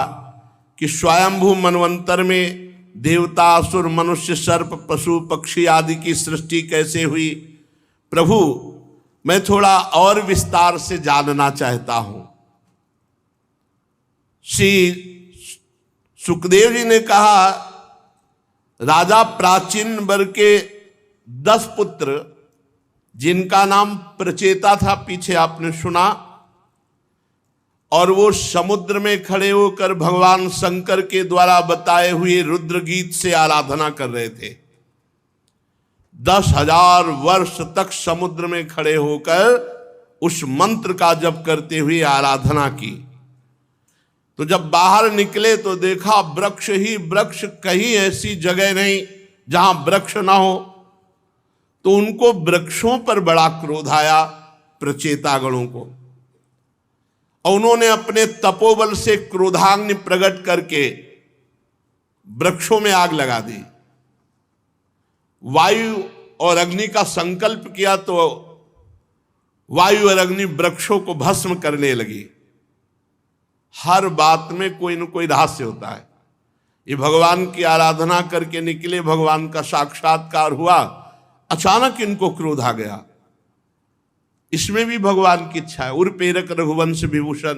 Speaker 1: कि स्वयंभू मनवंतर में देवता, असुर, मनुष्य, सर्प, पशु, पक्षी आदि की सृष्टि कैसे हुई। प्रभु, मैं थोड़ा और विस्तार से जानना चाहता हूं। श्री सुखदेव जी ने कहा, राजा प्राचीन वर्ग के 10 पुत्र, जिनका नाम प्रचेता था, पीछे आपने सुना, और वो समुद्र में खड़े होकर भगवान शंकर के द्वारा बताए हुए रुद्र गीत से आराधना कर रहे थे। 10,000 वर्ष तक समुद्र में खड़े होकर उस मंत्र का जप करते हुए आराधना की। तो जब बाहर निकले तो देखा वृक्ष ही वृक्ष, कहीं ऐसी जगह नहीं जहां वृक्ष ना हो। तो उनको वृक्षों पर बड़ा क्रोध आया, प्रचेतागणों को, और उन्होंने अपने तपोबल से क्रोधाग्नि प्रकट करके वृक्षों में आग लगा दी। वायु और अग्नि का संकल्प किया तो वायु और अग्नि वृक्षों को भस्म करने लगी। हर बात में कोई न कोई रहस्य होता है। ये भगवान की आराधना करके निकले, भगवान का साक्षात्कार हुआ, अचानक इनको क्रोध आ गया। इसमें भी भगवान की इच्छा है। उर्पेरक रघुवंश विभूषण,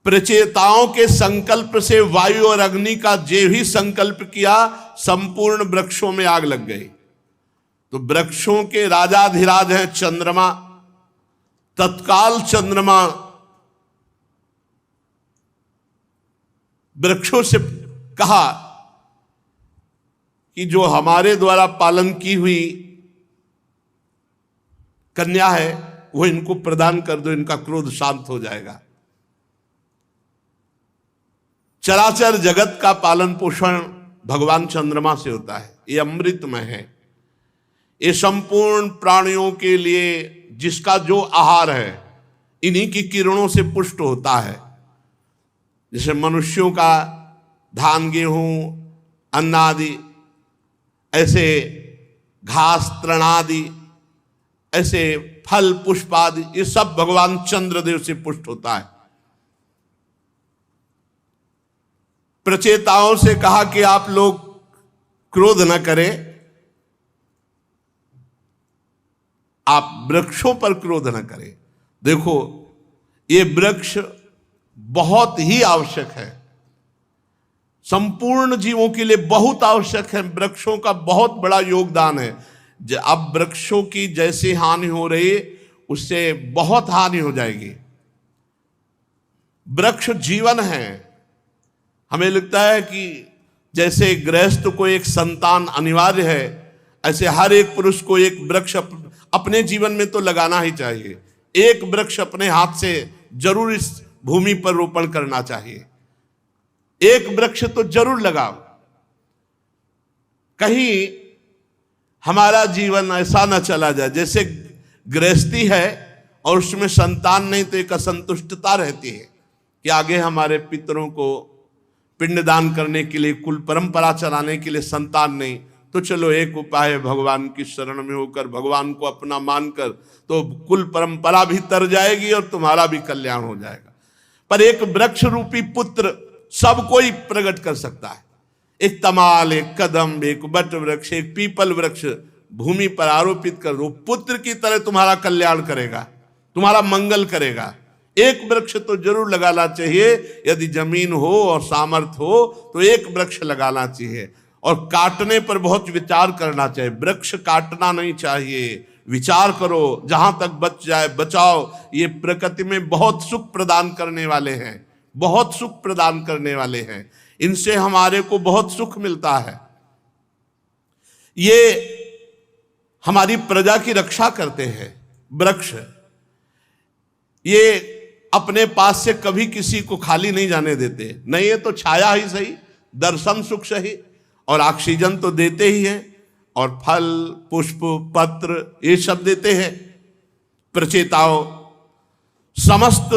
Speaker 1: प्रचेताओं के संकल्प से वायु और अग्नि का जे भी संकल्प किया, संपूर्ण वृक्षों में आग लग गई। तो वृक्षों के राजाधिराज हैं चंद्रमा। तत्काल चंद्रमा वृक्षों से कहा कि जो हमारे द्वारा पालन की हुई कन्या है वो इनको प्रदान कर दो, इनका क्रोध शांत हो जाएगा। चराचर जगत का पालन पोषण भगवान चंद्रमा से होता है। ये अमृतमय है। ये संपूर्ण प्राणियों के लिए जिसका जो आहार है इन्हीं की किरणों से पुष्ट होता है। जैसे मनुष्यों का धान, गेहूं, अन्न आदि, ऐसे घास, तृण आदि, ऐसे फल, पुष्प आदि, ये सब भगवान चंद्रदेव से पुष्ट होता है। प्रचेताओं से कहा कि आप लोग क्रोध न करें, आप वृक्षों पर क्रोध न करें। देखो, ये वृक्ष बहुत ही आवश्यक है, संपूर्ण जीवों के लिए बहुत आवश्यक है। वृक्षों का बहुत बड़ा योगदान है। अब वृक्षों की जैसी हानि हो रही उससे बहुत हानि हो जाएगी। वृक्ष जीवन है। हमें लगता है कि जैसे गृहस्थ को एक संतान अनिवार्य है, ऐसे हर एक पुरुष को एक वृक्ष अपने जीवन में तो लगाना ही चाहिए। एक वृक्ष अपने हाथ से जरूर इस भूमि पर रोपण करना चाहिए। एक वृक्ष तो जरूर लगाओ। कहीं हमारा जीवन ऐसा न चला जाए जैसे गृहस्थी है और उसमें संतान नहीं तो एक असंतुष्टता रहती है कि आगे हमारे पितरों को पिंडदान करने के लिए, कुल परंपरा चलाने के लिए संतान नहीं। तो चलो एक उपाय है, भगवान की शरण में होकर भगवान को अपना मानकर तो कुल परंपरा भी तर जाएगी और तुम्हारा भी कल्याण हो जाएगा। पर एक वृक्ष रूपी पुत्र सब कोई प्रकट कर सकता है। एक तमाल, एक कदम, एक बट वृक्ष, एक पीपल वृक्ष भूमि पर आरोपित कर दो, पुत्र की तरह तुम्हारा कल्याण करेगा, तुम्हारा मंगल करेगा। एक वृक्ष तो जरूर लगाना चाहिए। यदि जमीन हो और सामर्थ्य हो तो एक वृक्ष लगाना चाहिए। और काटने पर बहुत विचार करना चाहिए। वृक्ष काटना नहीं चाहिए, विचार करो, जहां तक बच जाए बचाओ। ये प्रकृति में बहुत सुख प्रदान करने वाले हैं, बहुत सुख प्रदान करने वाले हैं। इनसे हमारे को बहुत सुख मिलता है। ये हमारी प्रजा की रक्षा करते हैं। वृक्ष ये अपने पास से कभी किसी को खाली नहीं जाने देते। नहीं है तो छाया ही सही, दर्शन सुख सही, और ऑक्सीजन तो देते ही हैं, और फल पुष्प पत्र ये सब देते हैं। प्रचेताओं, समस्त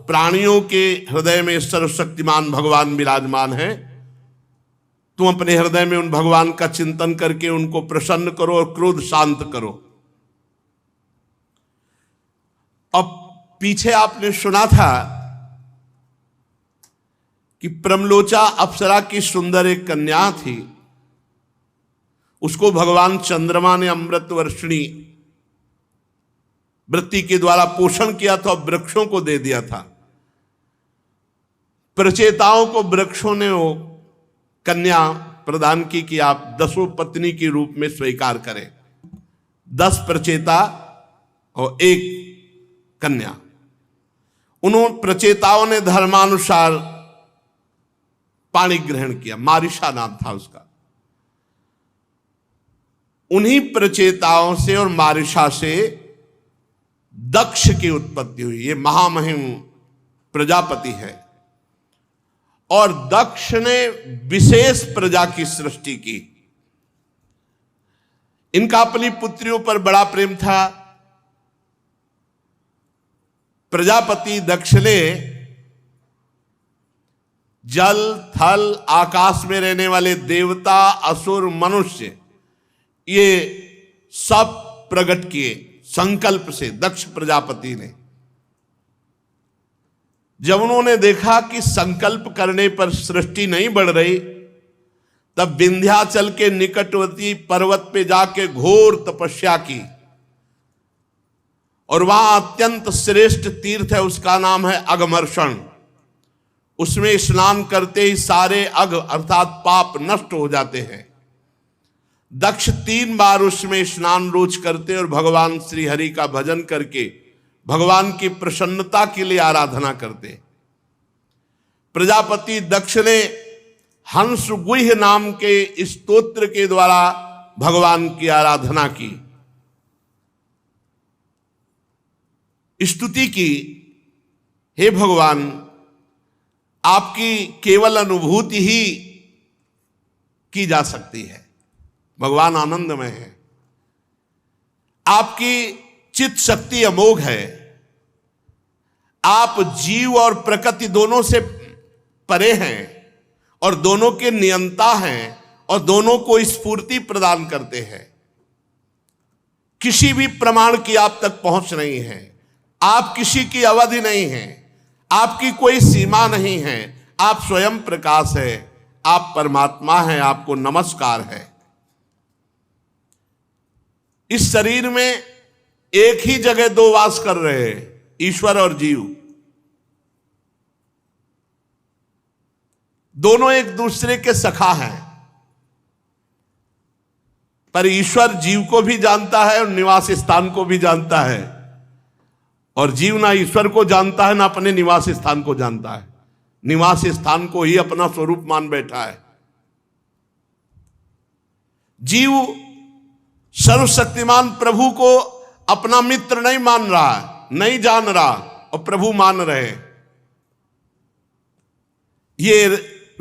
Speaker 1: प्राणियों के हृदय में सर्वशक्तिमान भगवान विराजमान है। तुम अपने हृदय में उन भगवान का चिंतन करके उनको प्रसन्न करो और क्रोध शांत करो। अब पीछे आपने सुना था कि प्रमलोचा अप्सरा की सुंदर एक कन्या थी, उसको भगवान चंद्रमा ने अमृत वर्षिणी वृत्ति के द्वारा पोषण किया था, वृक्षों को दे दिया था। प्रचेताओं को वृक्षों ने वो कन्या प्रदान की कि आप 10 पत्नी के रूप में स्वीकार करें। 10 प्रचेता और 1 कन्या। उन्होंने प्रचेताओं ने धर्मानुसार पाणी ग्रहण किया। मारिशा नाम था उसका। उन्हीं प्रचेताओं से और मारिशा से दक्ष की उत्पत्ति हुई। ये महामहिम प्रजापति है, और दक्ष ने विशेष प्रजा की सृष्टि की। इनका अपनी पुत्रियों पर बड़ा प्रेम था। प्रजापति दक्ष ने जल थल आकाश में रहने वाले देवता असुर मनुष्य ये सब प्रकट किए संकल्प से। दक्ष प्रजापति ने जब उन्होंने देखा कि संकल्प करने पर सृष्टि नहीं बढ़ रही, तब विंध्याचल के निकटवर्ती पर्वत पे जाके घोर तपस्या की, और वहां अत्यंत श्रेष्ठ तीर्थ है, उसका नाम है अघमर्षण। उसमें स्नान करते ही सारे अघ अर्थात पाप नष्ट हो जाते हैं। दक्ष 3 बार उसमें स्नान रोज करते और भगवान श्री हरि का भजन करके भगवान की प्रसन्नता के लिए आराधना करते। प्रजापति दक्ष ने हंस गुह्य नाम के स्तोत्र के द्वारा भगवान की आराधना की, स्तुति की। हे भगवान, आपकी केवल अनुभूति ही की जा सकती है। भगवान आनंदमय है, आपकी चित्त शक्ति अमोघ है, आप जीव और प्रकृति दोनों से परे हैं और दोनों के नियंता हैं और दोनों को स्फूर्ति प्रदान करते हैं। किसी भी प्रमाण की आप तक पहुंच नहीं है, आप किसी की अवधि नहीं है, आपकी कोई सीमा नहीं है, आप स्वयं प्रकाश है, आप परमात्मा हैं, आपको नमस्कार है। इस शरीर में एक ही जगह 2 वास कर रहे हैं, ईश्वर और जीव। दोनों एक दूसरे के सखा हैं, पर ईश्वर जीव को भी जानता है और निवास स्थान को भी जानता है, और जीव ना ईश्वर को जानता है ना अपने निवास स्थान को जानता है। निवास स्थान को ही अपना स्वरूप मान बैठा है। जीव सर्वशक्तिमान प्रभु को अपना मित्र नहीं मान रहा, नहीं जान रहा, और प्रभु मान रहे। ये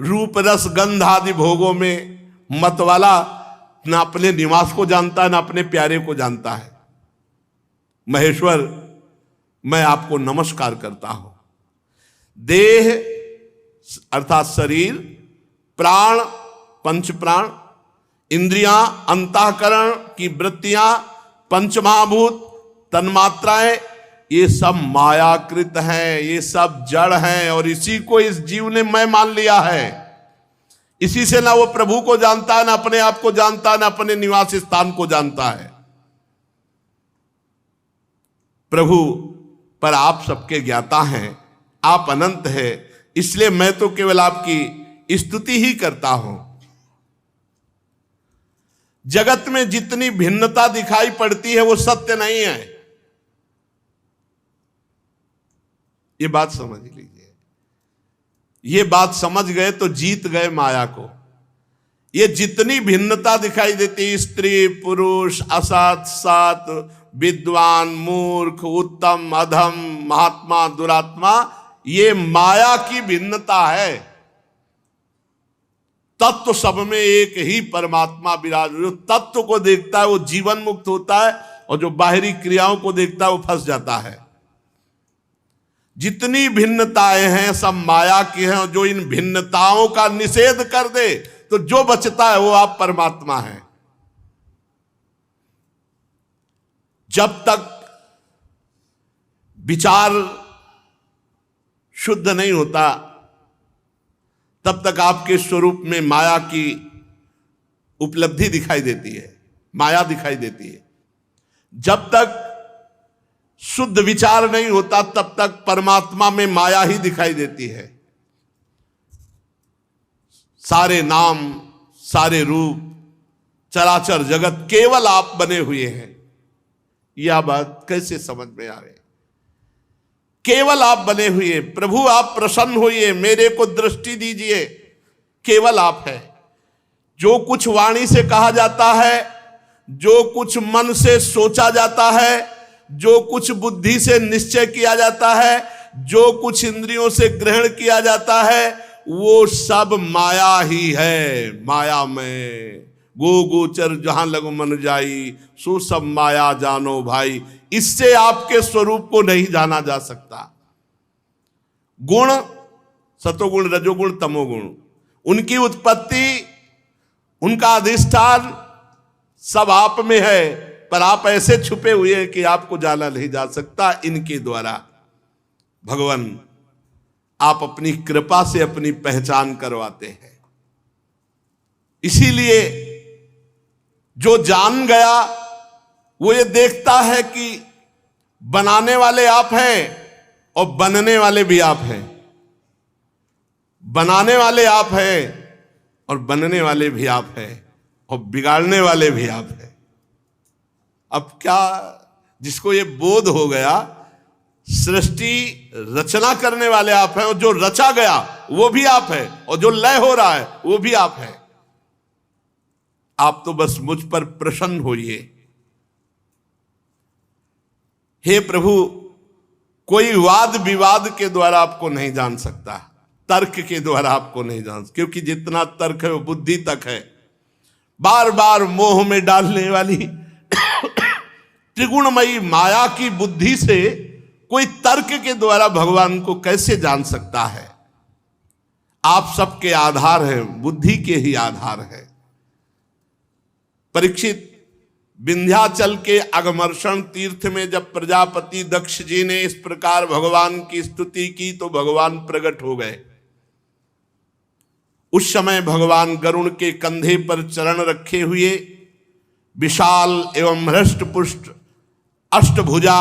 Speaker 1: रूप रस गंध आदि भोगों में मत वाला ना अपने निवास को जानता है ना अपने प्यारे को जानता है। महेश्वर, मैं आपको नमस्कार करता हूं। देह अर्थात शरीर, प्राण, पंच प्राण, इंद्रियां, अंतःकरण की वृत्तियां, पंचमहाभूत, तन्मात्राएं, ये सब मायाकृत हैं, ये सब जड़ हैं, और इसी को इस जीव ने मैं मान लिया है। इसी से ना वो प्रभु को जानता है, ना अपने आप को जानता है, ना अपने निवास स्थान को जानता है। प्रभु पर आप सबके ज्ञाता हैं, आप अनंत है, इसलिए मैं तो केवल आपकी स्तुति ही करता हूं। जगत में जितनी भिन्नता दिखाई पड़ती है वो सत्य नहीं है, ये बात समझ लीजिए। ये बात समझ गए तो जीत गए माया को। ये जितनी भिन्नता दिखाई देती, स्त्री पुरुष, असत सत, विद्वान मूर्ख, उत्तम अधम, महात्मा दुरात्मा, ये माया की भिन्नता है। तत्व सब में एक ही परमात्मा विराज। जो तत्व को देखता है वो जीवन मुक्त होता है, और जो बाहरी क्रियाओं को देखता है वो फंस जाता है। जितनी भिन्नताएं हैं सब माया की हैं, और जो इन भिन्नताओं का निषेध कर दे तो जो बचता है वो आप परमात्मा हैं। जब तक विचार शुद्ध नहीं होता तब तक आपके स्वरूप में माया की उपलब्धि दिखाई देती है, माया दिखाई देती है। जब तक शुद्ध विचार नहीं होता तब तक परमात्मा में माया ही दिखाई देती है। सारे नाम, सारे रूप, चराचर जगत केवल आप बने हुए हैं। यह बात कैसे समझ में आ रही? केवल आप बने हुए। प्रभु आप प्रसन्न होइए, मेरे को दृष्टि दीजिए, केवल आप है। जो कुछ वाणी से कहा जाता है, जो कुछ मन से सोचा जाता है, जो कुछ बुद्धि से निश्चय किया जाता है, जो कुछ इंद्रियों से ग्रहण किया जाता है, वो सब माया ही है। माया में गो गोचर जहां लगो मन जाई, सो सब माया जानो भाई। इससे आपके स्वरूप को नहीं जाना जा सकता। गुण, सतोगुण, रजोगुण, तमोगुण, उनकी उत्पत्ति, उनका अधिष्ठान सब आप में है, पर आप ऐसे छुपे हुए हैं कि आपको जाना नहीं जा सकता। इनके द्वारा भगवान आप अपनी कृपा से अपनी पहचान करवाते हैं। इसीलिए जो जान गया वो ये देखता है कि बनाने वाले आप हैं और बनने वाले भी आप हैं। बनाने वाले आप हैं और बनने वाले भी आप हैं, और बिगाड़ने वाले भी आप हैं। अब क्या, जिसको ये बोध हो गया सृष्टि रचना करने वाले आप हैं, और जो रचा गया वो भी आप है, और जो लय हो रहा है वो भी आप है। आप तो बस मुझ पर प्रसन्न होइए। हे प्रभु, कोई वाद विवाद के द्वारा आपको नहीं जान सकता, तर्क के द्वारा आपको नहीं जान, क्योंकि जितना तर्क है वो बुद्धि तक है। बार बार मोह में डालने वाली त्रिगुणमयी माया की बुद्धि से कोई तर्क के द्वारा भगवान को कैसे जान सकता है? आप सबके आधार हैं, बुद्धि के ही आधार है। परीक्षित, विंध्याचल के अगमर्षण तीर्थ में जब प्रजापति दक्ष जी ने इस प्रकार भगवान की स्तुति की तो भगवान प्रकट हो गए। उस समय भगवान गरुड़ के कंधे पर चरण रखे हुए, विशाल एवं हृष्ट पुष्ट अष्टभुजा,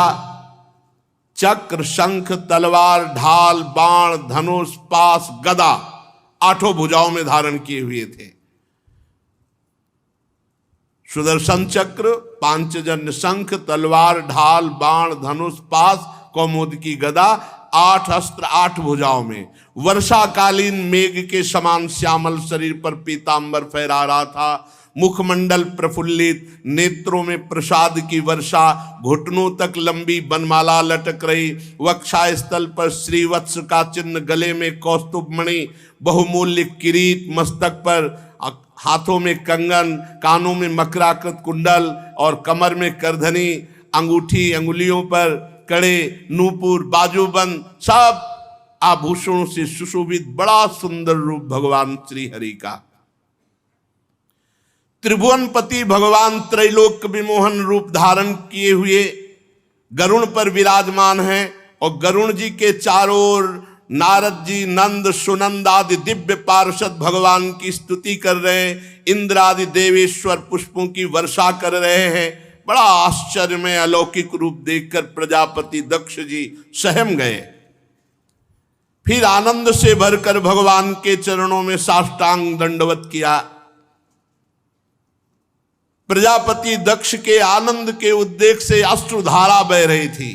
Speaker 1: चक्र, शंख, तलवार, ढाल, बाण, धनुष, पास, गदा, आठों भुजाओं में धारण किए हुए थे। सुदर्शन चक्र, पांचजन्य शंख, तलवार, ढाल, बाण, धनुष, पास, कौमुद की गदा, 8 अस्त्र 8 भुजाओं में। वर्षाकालीन मेघ के समान श्यामल शरीर पर पीतांबर फहरा रहा था। मुखमंडल प्रफुल्लित, नेत्रों में प्रसाद की वर्षा, घुटनों तक लंबी बनमाला लटक रही, वक्षस्थल पर श्रीवत्स का चिन्ह, गले में कौस्तुभ मणि, बहुमूल्य किरीट, मस्तक पर, हाथों में कंगन, कानों में मकराकृत कुंडल और कमर में करधनी, अंगूठी, अंगुलियों पर कड़े, नूपुर, बाजूबंद, सब आभूषणों से सुशोभित बड़ा सुंदर रूप भगवान श्री हरि का। त्रिभुवनपति भगवान त्रैलोक विमोहन रूप धारण किए हुए गरुड़ पर विराजमान हैं, और गरुड़ जी के चारों ओर नारद जी, नंद, सुनंद आदि दिव्य पार्षद भगवान की स्तुति कर रहे हैं। इंद्र आदि देवेश्वर पुष्पों की वर्षा कर रहे हैं। बड़ा आश्चर्य में अलौकिक रूप देखकर प्रजापति दक्ष जी सहम गए। फिर आनंद से भरकर भगवान के चरणों में साष्टांग दंडवत किया। प्रजापति दक्ष के आनंद के उद्रेक से अश्रुधारा बह रही थी।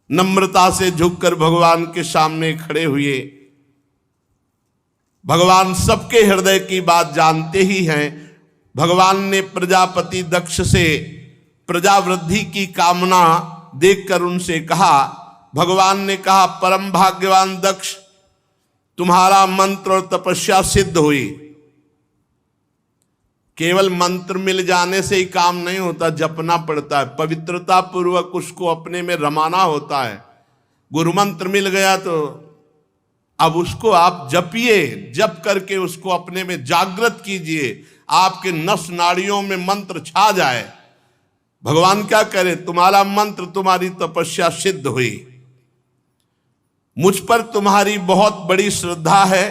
Speaker 1: नम्रता से झुककर भगवान के सामने खड़े हुए। भगवान सबके हृदय की बात जानते ही हैं। भगवान ने प्रजापति दक्ष से प्रजावृद्धि की कामना देखकर उनसे कहा, भगवान ने कहा, परम भाग्यवान दक्ष, तुम्हारा मंत्र और तपस्या सिद्ध हुई। केवल मंत्र मिल जाने से ही काम नहीं होता, जपना पड़ता है, पवित्रता पूर्वक उसको अपने में रमाना होता है। गुरु मंत्र मिल गया तो अब उसको आप जपिए, जप करके उसको अपने में जागृत कीजिए, आपके नस नाड़ियों में मंत्र छा जाए। भगवान क्या करे, तुम्हारा मंत्र, तुम्हारी तपस्या सिद्ध हुई। मुझ पर तुम्हारी बहुत बड़ी श्रद्धा है,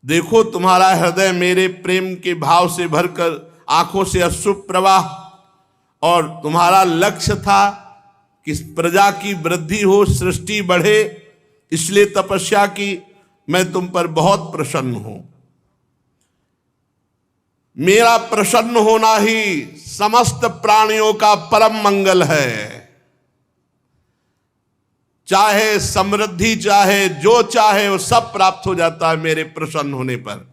Speaker 1: देखो तुम्हारा हृदय मेरे प्रेम के भाव से भरकर आंखों से अश्रु प्रवाह, और तुम्हारा लक्ष्य था कि प्रजा की वृद्धि हो, सृष्टि बढ़े, इसलिए तपस्या की। मैं तुम पर बहुत प्रसन्न हूं। मेरा प्रसन्न होना ही समस्त प्राणियों का परम मंगल है। चाहे समृद्धि, चाहे जो चाहे वो सब प्राप्त हो जाता है मेरे प्रसन्न होने पर।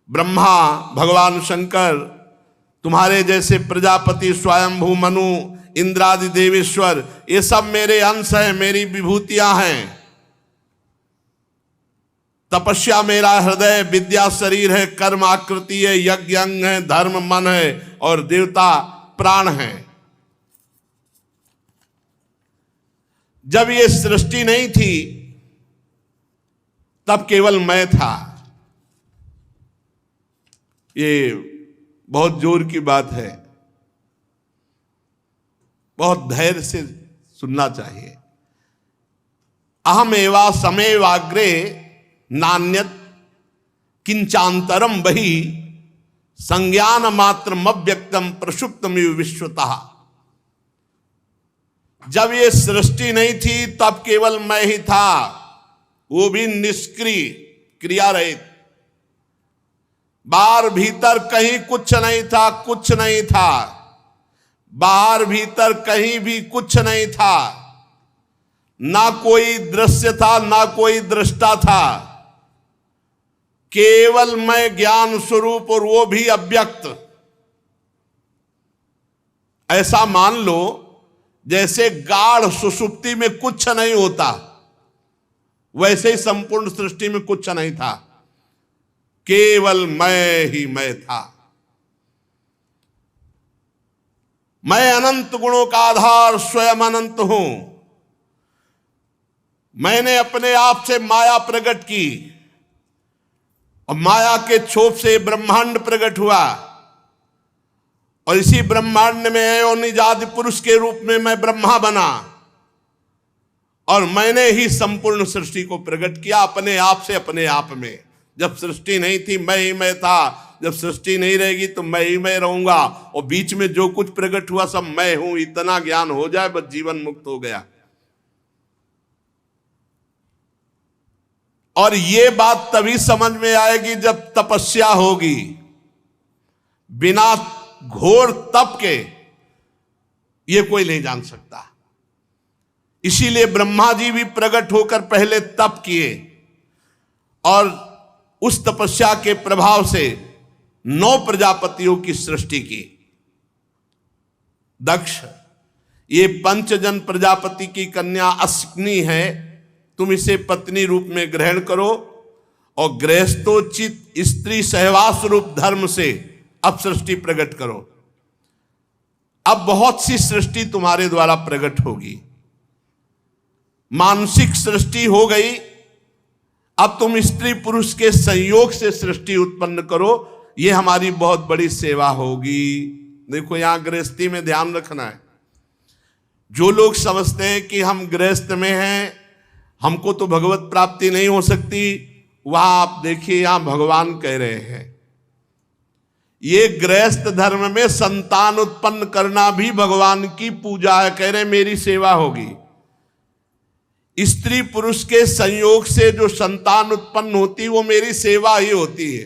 Speaker 1: ब्रह्मा, भगवान शंकर, तुम्हारे जैसे प्रजापति, स्वयंभू, मनु, इंद्रादि देवेश्वर, ये सब मेरे अंश हैं, मेरी विभूतियां हैं। तपस्या मेरा हृदय, विद्या शरीर है, कर्म आकृति है, यज्ञ अंग है, धर्म मन है, और देवता प्राण है। जब ये सृष्टि नहीं थी तब केवल मैं था। ये बहुत जोर की बात है, बहुत धैर्य से सुनना चाहिए। अहमेवा समेवाग्रे नान्यत किंचांतरम बहि संज्ञान मात्र अव्यक्तम प्रसुप्तमिव विश्वतः। जब ये सृष्टि नहीं थी तब केवल मैं ही था, वो भी निष्क्रिय, क्रिया रहित। बाहर भीतर कहीं कुछ नहीं था, कुछ नहीं था। बाहर भीतर कहीं भी कुछ नहीं था, ना कोई दृश्य था, ना कोई दृष्टा था। केवल मैं ज्ञान स्वरूप, और वो भी अव्यक्त। ऐसा मान लो जैसे गाढ़ सुषुप्ति में कुछ नहीं होता, वैसे ही संपूर्ण सृष्टि में कुछ नहीं था, केवल मैं ही मैं था। मैं अनंत गुणों का आधार स्वयं अनंत हूं। मैंने अपने आप से माया प्रकट की, और माया के क्षोभ से ब्रह्मांड प्रकट हुआ, और इसी ब्रह्मांड में योनिजादि पुरुष के रूप में मैं ब्रह्मा बना, और मैंने ही संपूर्ण सृष्टि को प्रकट किया अपने आप से, अपने आप में। जब सृष्टि नहीं थी मैं ही मैं था, जब सृष्टि नहीं रहेगी तो मैं ही मैं रहूंगा, और बीच में जो कुछ प्रकट हुआ सब मैं हूं। इतना ज्ञान हो जाए बस जीवन मुक्त हो गया। और ये बात तभी समझ में आएगी जब तपस्या होगी। बिना घोर तप के ये कोई नहीं जान सकता। इसीलिए ब्रह्मा जी भी प्रकट होकर पहले तप किए, और उस तपस्या के प्रभाव से 9 प्रजापतियों की सृष्टि की। दक्ष, ये पंचजन प्रजापति की कन्या अश्विनी है, तुम इसे पत्नी रूप में ग्रहण करो, और गृहस्थोचित स्त्री सहवास रूप धर्म से अब सृष्टि प्रकट करो। अब बहुत सी सृष्टि तुम्हारे द्वारा प्रकट होगी। मानसिक सृष्टि हो गई, अब तुम स्त्री पुरुष के संयोग से सृष्टि उत्पन्न करो। ये हमारी बहुत बड़ी सेवा होगी। देखो यहां गृहस्थी में ध्यान रखना है। जो लोग समझते हैं कि हम गृहस्थ में हैं, हमको तो भगवत प्राप्ति नहीं हो सकती, वहां आप देखिए यहां भगवान कह रहे हैं ये गृहस्थ धर्म में संतान उत्पन्न करना भी भगवान की पूजा है। कह रहे मेरी सेवा होगी। स्त्री पुरुष के संयोग से जो संतान उत्पन्न होती वो मेरी सेवा ही होती है।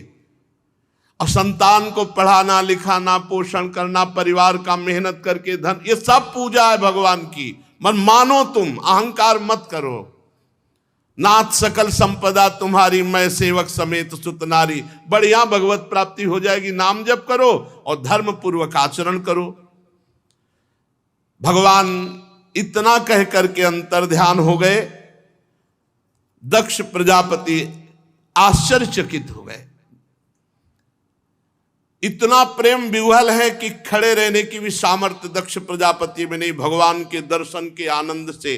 Speaker 1: और संतान को पढ़ाना, लिखाना, पोषण करना, परिवार का मेहनत करके धन, ये सब पूजा है भगवान की। मन मानो, तुम अहंकार मत करो। नाथ सकल संपदा तुम्हारी, मैं सेवक समेत सुत नारी। बढ़िया भगवत प्राप्ति हो जाएगी। नाम जप करो और धर्म पूर्वक आचरण करो। भगवान इतना कह करके अंतर ध्यान हो गए। दक्ष प्रजापति आश्चर्यचकित हो गए। इतना प्रेम विह्वल है कि खड़े रहने की भी सामर्थ्य दक्ष प्रजापति में नहीं, भगवान के दर्शन के आनंद से।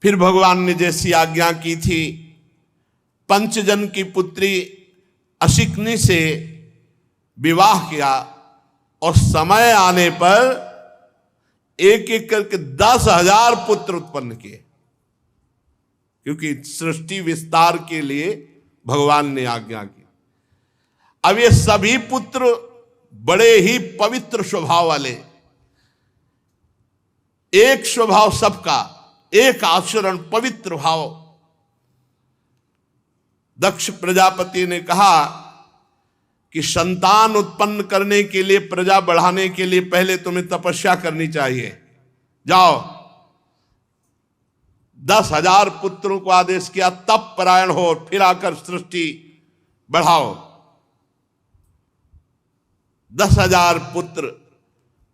Speaker 1: फिर भगवान ने जैसी आज्ञा की थी, पंचजन की पुत्री अशिकनी से विवाह किया और समय आने पर एक एक करके 10,000 पुत्र उत्पन्न किए, क्योंकि सृष्टि विस्तार के लिए भगवान ने आज्ञा की। अब ये सभी पुत्र बड़े ही पवित्र स्वभाव वाले, एक स्वभाव सबका, एक आचरण, पवित्र भाव। दक्ष प्रजापति ने कहा कि संतान उत्पन्न करने के लिए, प्रजा बढ़ाने के लिए पहले तुम्हें तपस्या करनी चाहिए। जाओ, 10,000 पुत्रों को आदेश किया, तप परायण हो, फिर आकर सृष्टि बढ़ाओ। 10,000 पुत्र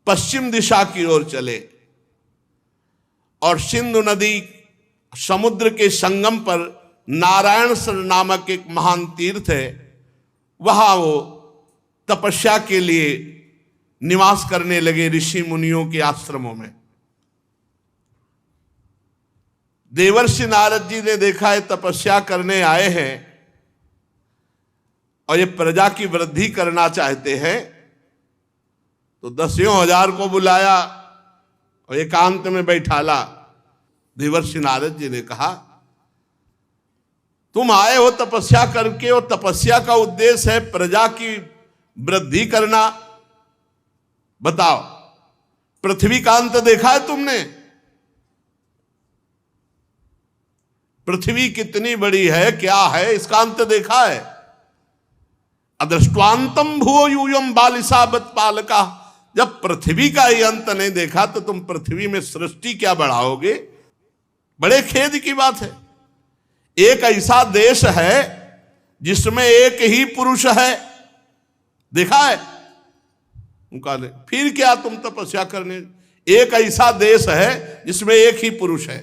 Speaker 1: पश्चिम दिशा की ओर चले और सिंधु नदी समुद्र के संगम पर नारायणसर नामक एक महान तीर्थ है, वहां वो तपस्या के लिए निवास करने लगे ऋषि मुनियों के आश्रमों में। देवर्षि नारद जी ने देखा है तपस्या करने आए हैं और ये प्रजा की वृद्धि करना चाहते हैं, तो 10,000 को बुलाया और एकांत में बैठाला। देवर्षि नारद जी ने कहा, तुम आए हो तपस्या करके और तपस्या का उद्देश्य है प्रजा की वृद्धि करना। बताओ, पृथ्वी का अंत देखा है तुमने? पृथ्वी कितनी बड़ी है, क्या है, इसका अंत देखा है? अदृष्टांतम भुवो यूयम बालिसाबत पालका। जब पृथ्वी का ही अंत नहीं देखा तो तुम पृथ्वी में सृष्टि क्या बढ़ाओगे? बड़े खेद की बात है। एक ऐसा देश है जिसमें एक ही पुरुष है, देखा है? उनका फिर क्या तुम तपस्या करने? एक ऐसा देश है जिसमें एक ही पुरुष है।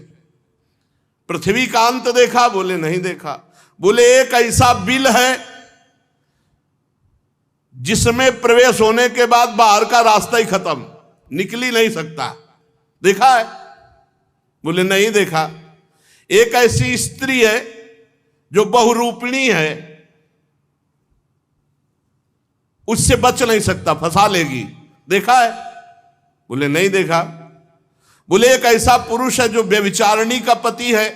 Speaker 1: पृथ्वी का अंत देखा? बोले नहीं देखा। बोले एक ऐसा बिल है जिसमें प्रवेश होने के बाद बाहर का रास्ता ही खत्म, निकल ही नहीं सकता, देखा है? बोले नहीं देखा। एक ऐसी स्त्री है जो बहुरूपिणी है, उससे बच नहीं सकता, फंसा लेगी, देखा है? बोले नहीं देखा। बोले एक ऐसा पुरुष है जो व्यभिचारिणी का पति है,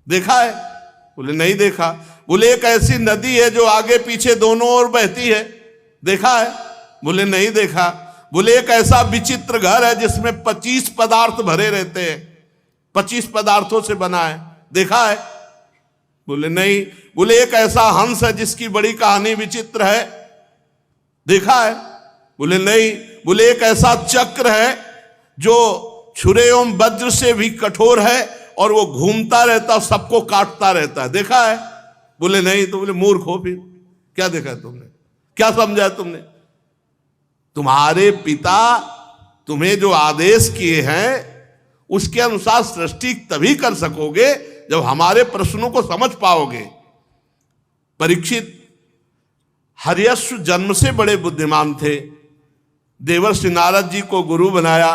Speaker 1: देखा है? बोले नहीं देखा। बोले एक ऐसी नदी है जो आगे पीछे दोनों ओर बहती है, देखा है? बोले नहीं देखा। बोले एक ऐसा विचित्र घर है जिसमें 25 पदार्थ भरे रहते हैं, 25 पदार्थों से बना है, देखा है? बोले नहीं। बोले एक ऐसा हंस है जिसकी बड़ी कहानी विचित्र है, देखा है? बोले नहीं। बोले एक ऐसा चक्र है जो छुरे एवं वज्र से भी कठोर है और वो घूमता रहता, सबको काटता रहता है, देखा है? बोले नहीं। तो बोले मूर्ख हो, फिर क्या देखा है तुमने, क्या समझा है तुमने? तुम्हारे पिता तुम्हें जो आदेश किए हैं उसके अनुसार सृष्टि तभी कर सकोगे जब हमारे प्रश्नों को समझ पाओगे। परीक्षित हर्यश्व जन्म से बड़े बुद्धिमान थे। देवर्षि नारद जी को गुरु बनाया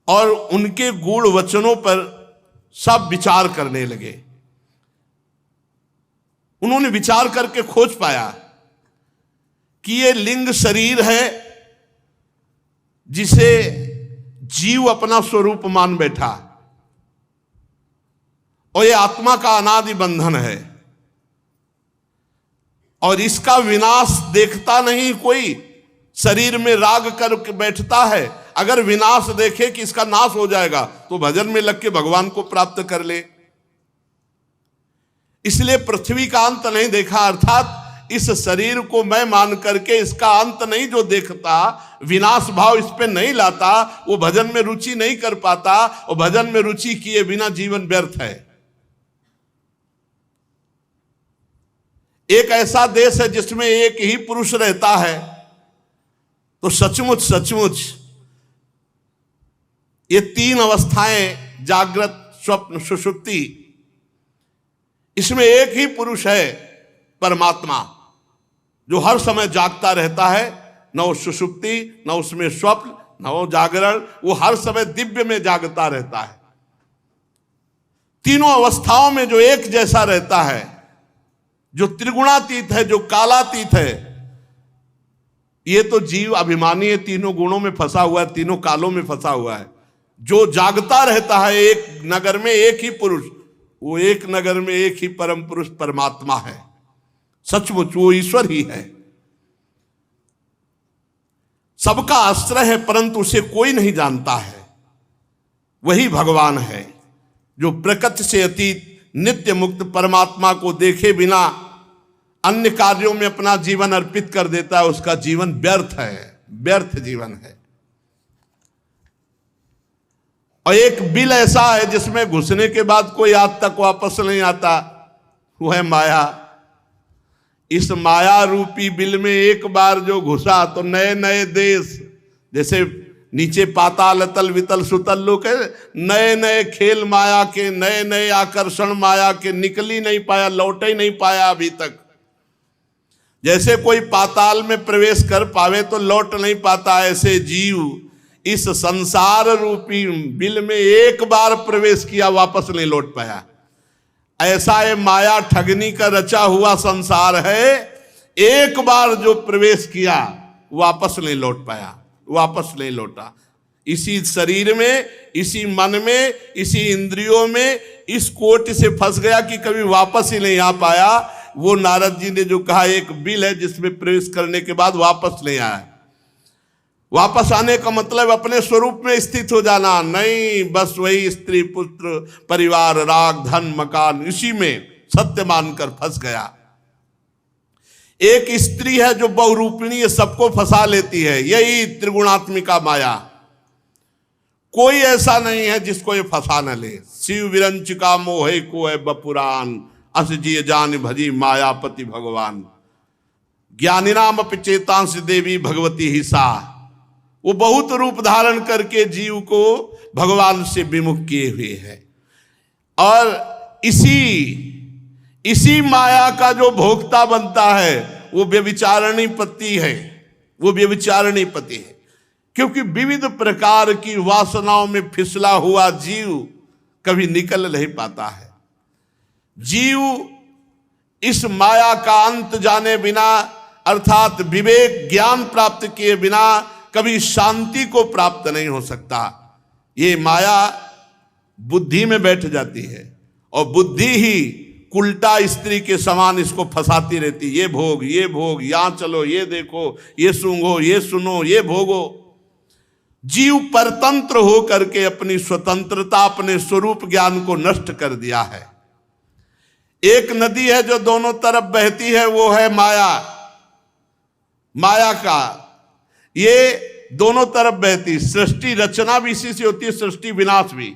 Speaker 1: और उनके गूढ़ वचनों पर सब विचार करने लगे। उन्होंने विचार करके खोज पाया कि ये लिंग शरीर है जिसे जीव अपना स्वरूप मान बैठा और ये आत्मा का अनादि बंधन है और इसका विनाश देखता नहीं कोई, शरीर में राग करके बैठता है। अगर विनाश देखे कि इसका नाश हो जाएगा तो भजन में लग के भगवान को प्राप्त कर ले। इसलिए पृथ्वी का अंत नहीं देखा, अर्थात इस शरीर को मैं मान करके इसका अंत नहीं जो देखता, विनाश भाव इस पे नहीं लाता, वो भजन में रुचि नहीं कर पाता, और भजन में रुचि किए बिना जीवन व्यर्थ है। एक ऐसा देश है जिसमें एक ही पुरुष रहता है, तो सचमुच सचमुच ये तीन अवस्थाएं, जागृत, स्वप्न, सुषुप्ति, इसमें एक ही पुरुष है परमात्मा, जो हर समय जागता रहता है। न वो सुषुप्ति, न उसमें स्वप्न, न वो जागरण, वो हर समय दिव्य में जागता रहता है। तीनों अवस्थाओं में जो एक जैसा रहता है, जो त्रिगुणातीत है, जो कालातीत है। ये तो जीव अभिमानी है, तीनों गुणों में फंसा हुआ है, तीनों कालों में फंसा हुआ है। जो जागता रहता है एक नगर में एक ही पुरुष, वो एक नगर में एक ही परम पुरुष परमात्मा है। सचमुच वो ईश्वर ही है, सबका आश्रय है, परंतु उसे कोई नहीं जानता है। वही भगवान है जो प्रकृति से अतीत नित्य मुक्त परमात्मा को देखे बिना अन्य कार्यों में अपना जीवन अर्पित कर देता है। उसका जीवन व्यर्थ है, व्यर्थ जीवन है। और एक बिल ऐसा है जिसमें घुसने के बाद कोई आज तक वापस नहीं आता, वो है माया। इस माया रूपी बिल में एक बार जो घुसा तो नए नए देश, जैसे नीचे पाताल तल वितल सुतल लोक है, नए नए खेल माया के, नए नए आकर्षण माया के, निकल ही नहीं पाया, लौट ही नहीं पाया अभी तक। जैसे कोई पाताल में प्रवेश कर पावे तो लौट नहीं पाता, ऐसे जीव इस संसार रूपी बिल में एक बार प्रवेश किया, वापस नहीं लौट पाया। ऐसा ये माया ठगनी का रचा हुआ संसार है, एक बार जो प्रवेश किया वापस नहीं लौट पाया, वापस नहीं लौटा। इसी शरीर में, इसी मन में, इसी इंद्रियों में इस कोट से फंस गया कि कभी वापस ही नहीं आ पाया। वो नारद जी ने जो कहा एक बिल है जिसमें प्रवेश करने के बाद वापस नहीं आया। वापस आने का मतलब अपने स्वरूप में स्थित हो जाना नहीं, बस वही स्त्री पुत्र परिवार राग धन मकान, इसी में सत्य मानकर फंस गया। एक स्त्री है जो बहुरूपिणी सबको फंसा लेती है, यही त्रिगुणात्मिका माया। कोई ऐसा नहीं है जिसको ये फंसा न ले। शिव विरंचिका मोहे को है बपुरान, अस जी जान भजी मायापति भगवान। ज्ञानी नाम चेतांश देवी भगवती ही सा। वो बहुत रूप धारण करके जीव को भगवान से विमुख किए हुए है। और इसी माया का जो भोक्ता बनता है वो व्यभिचारिणी पति है, वो व्यभिचारिणी पति है। क्योंकि विविध प्रकार की वासनाओं में फिसला हुआ जीव कभी निकल नहीं पाता है। जीव इस माया का अंत जाने बिना, अर्थात विवेक ज्ञान प्राप्त किए बिना कभी शांति को प्राप्त नहीं हो सकता। ये माया बुद्धि में बैठ जाती है और बुद्धि ही उल्टा स्त्री के समान इसको फंसाती रहती। ये भोग, ये भोग, यहां चलो, ये देखो, ये सूंघो, ये सुनो, ये भोगो। जीव परतंत्र हो करके अपनी स्वतंत्रता, अपने स्वरूप ज्ञान को नष्ट कर दिया है। एक नदी है जो दोनों तरफ बहती है, वो है माया। माया का ये दोनों तरफ बहती। सृष्टि रचना भी इसी से होती है, सृष्टि विनाश भी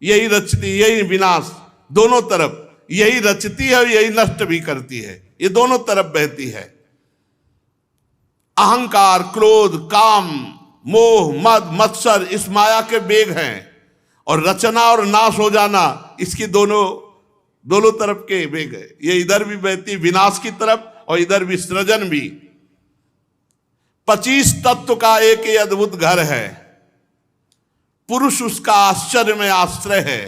Speaker 1: यही रचती, यही विनाश, दोनों तरफ यही रचती है और यही नष्ट भी करती है। ये दोनों तरफ बहती है। अहंकार, क्रोध, काम, मोह, मद, मत्सर इस माया के वेग हैं, और रचना और नाश हो जाना इसकी दोनों तरफ के वेग है। ये इधर भी बहती विनाश की तरफ और इधर भी सृजन भी। 25 तत्व का एक ही अद्भुत घर है। पुरुष उसका आश्चर्य में आश्रय है,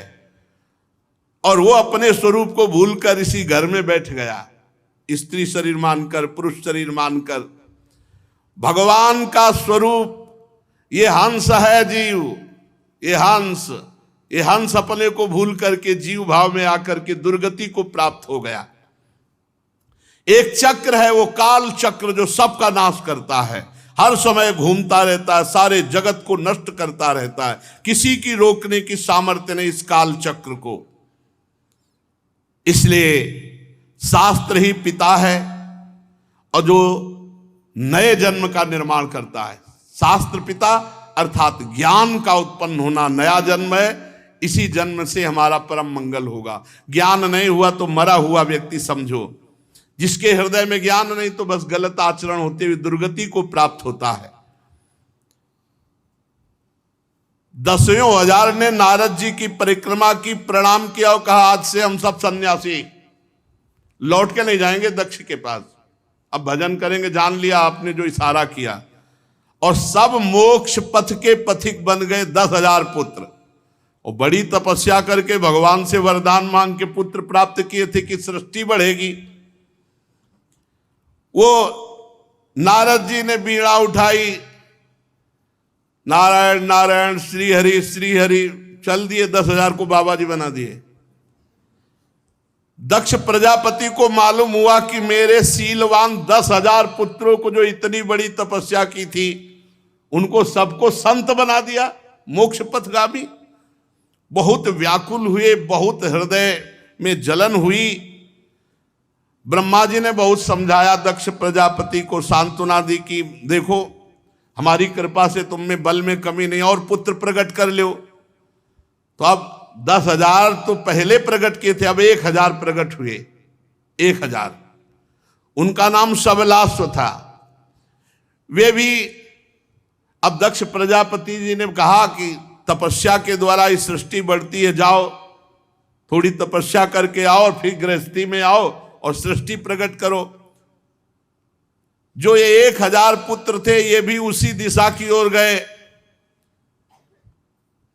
Speaker 1: और वो अपने स्वरूप को भूलकर इसी घर में बैठ गया, स्त्री शरीर मानकर, पुरुष शरीर मानकर। भगवान का स्वरूप ये हंस है जीव, ये हंस अपने को भूल करके जीव भाव में आकर के दुर्गति को प्राप्त हो गया। एक चक्र है, वो काल चक्र, जो सबका नाश करता है, हर समय घूमता रहता है, सारे जगत को नष्ट करता रहता है। किसी की रोकने की सामर्थ्य नहीं इस काल चक्र को। इसलिए शास्त्र ही पिता है, और जो नए जन्म का निर्माण करता है। शास्त्र पिता अर्थात ज्ञान का उत्पन्न होना नया जन्म है। इसी जन्म से हमारा परम मंगल होगा। ज्ञान नहीं हुआ तो मरा हुआ व्यक्ति समझो। जिसके हृदय में ज्ञान नहीं तो बस गलत आचरण होते हुए दुर्गति को प्राप्त होता है। 10,000 ने नारद जी की परिक्रमा की, प्रणाम किया और कहा आज से हम सब सन्यासी, लौट के नहीं जाएंगे दक्ष के पास, अब भजन करेंगे। जान लिया आपने जो इशारा किया। और सब मोक्ष पथ के पथिक बन गए 10,000 पुत्र। और बड़ी तपस्या करके भगवान से वरदान मांग के पुत्र प्राप्त किए थे कि सृष्टि बढ़ेगी। वो नारद जी ने बीड़ा उठाई, नारायण नारायण श्री हरि श्री हरि, चल दिए 10,000 को बाबा जी बना दिए। दक्ष प्रजापति को मालूम हुआ कि मेरे शीलवान 10,000 पुत्रों को जो इतनी बड़ी तपस्या की थी उनको सबको संत बना दिया, मोक्ष पथगामी। बहुत व्याकुल हुए, बहुत हृदय में जलन हुई। ब्रह्मा जी ने बहुत समझाया, दक्ष प्रजापति को सांत्वना दी कि देखो हमारी कृपा से तुम में बल में कमी नहीं, और पुत्र प्रकट कर लो। तो अब 10,000 तो पहले प्रकट किए थे, अब 1,000 प्रकट हुए। 1,000 उनका नाम सबलाश्व था। वे भी अब दक्ष प्रजापति जी ने कहा कि तपस्या के द्वारा इस सृष्टि बढ़ती है, जाओ थोड़ी तपस्या करके आओ, फिर गृहस्थी में आओ और सृष्टि प्रकट करो। जो ये 1,000 पुत्र थे ये भी उसी दिशा की ओर गए।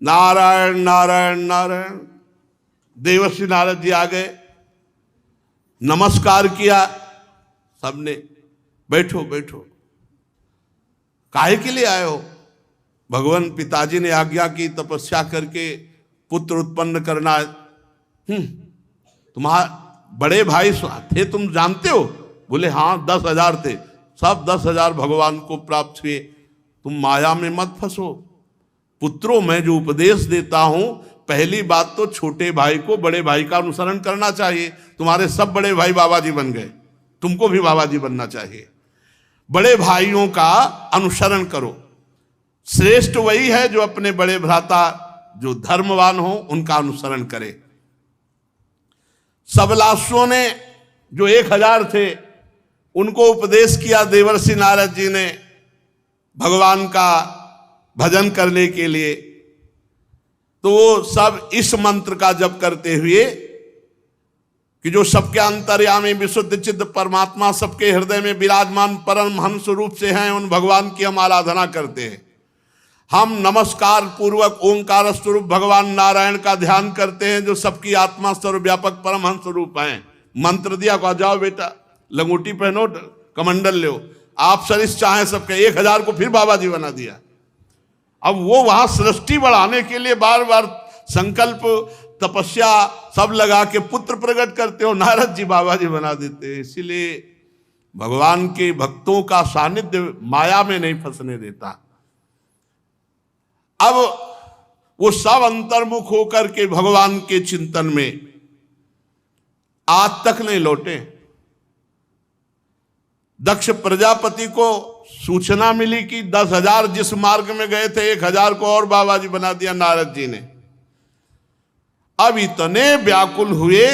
Speaker 1: नारायण नारायण नारायण। देवर्षि नारद जी आ गए, नमस्कार किया सबने, बैठो बैठो। काहे के लिए आए हो? भगवान पिताजी ने आज्ञा की तपस्या करके पुत्र उत्पन्न करना। तुम्हारे बड़े भाई थे, तुम जानते हो? बोले हाँ 10,000 थे, सब 10,000 भगवान को प्राप्त हुए। तुम माया में मत फंसो। पुत्रों मैं जो उपदेश देता हूं, पहली बात तो छोटे भाई को बड़े भाई का अनुसरण करना चाहिए। तुम्हारे सब बड़े भाई बाबा जी बन गए, तुमको भी बाबा जी बनना चाहिए। बड़े भाइयों का अनुसरण करो। श्रेष्ठ वही है जो अपने बड़े भ्राता जो धर्मवान हो उनका अनुसरण करे। सबलाश्वों ने जो 1,000 थे उनको उपदेश किया देवर्षि नारद जी ने भगवान का भजन करने के लिए। तो वो सब इस मंत्र का जप करते हुए कि जो सबके अंतर्यामी विशुद्ध चित्त परमात्मा सबके हृदय में विराजमान परम हंस रूप से हैं, उन भगवान की हम आराधना करते हैं। हम नमस्कार पूर्वक ओंकार स्वरूप भगवान नारायण का ध्यान करते हैं जो सबकी आत्मा सर्वव्यापक परमहंस रूप हैं। मंत्र दिया को जाओ बेटा लंगोटी पहनो कमंडल लो, आप सरिस चाहें सबके। 1,000 को फिर बाबा जी बना दिया। अब वो वहां सृष्टि बढ़ाने के लिए बार बार संकल्प तपस्या सब लगा के पुत्र प्रकट करते हो, नारद जी बाबा जी बना देते हैं। इसीलिए भगवान के भक्तों का सानिध्य माया में नहीं फंसने देता। अब वो सब अंतर्मुख होकर के भगवान के चिंतन में आज तक नहीं लौटे। दक्ष प्रजापति को सूचना मिली कि 10,000 जिस मार्ग में गए थे 1,000 को और बाबा जी बना दिया नारद जी ने। अब इतने व्याकुल हुए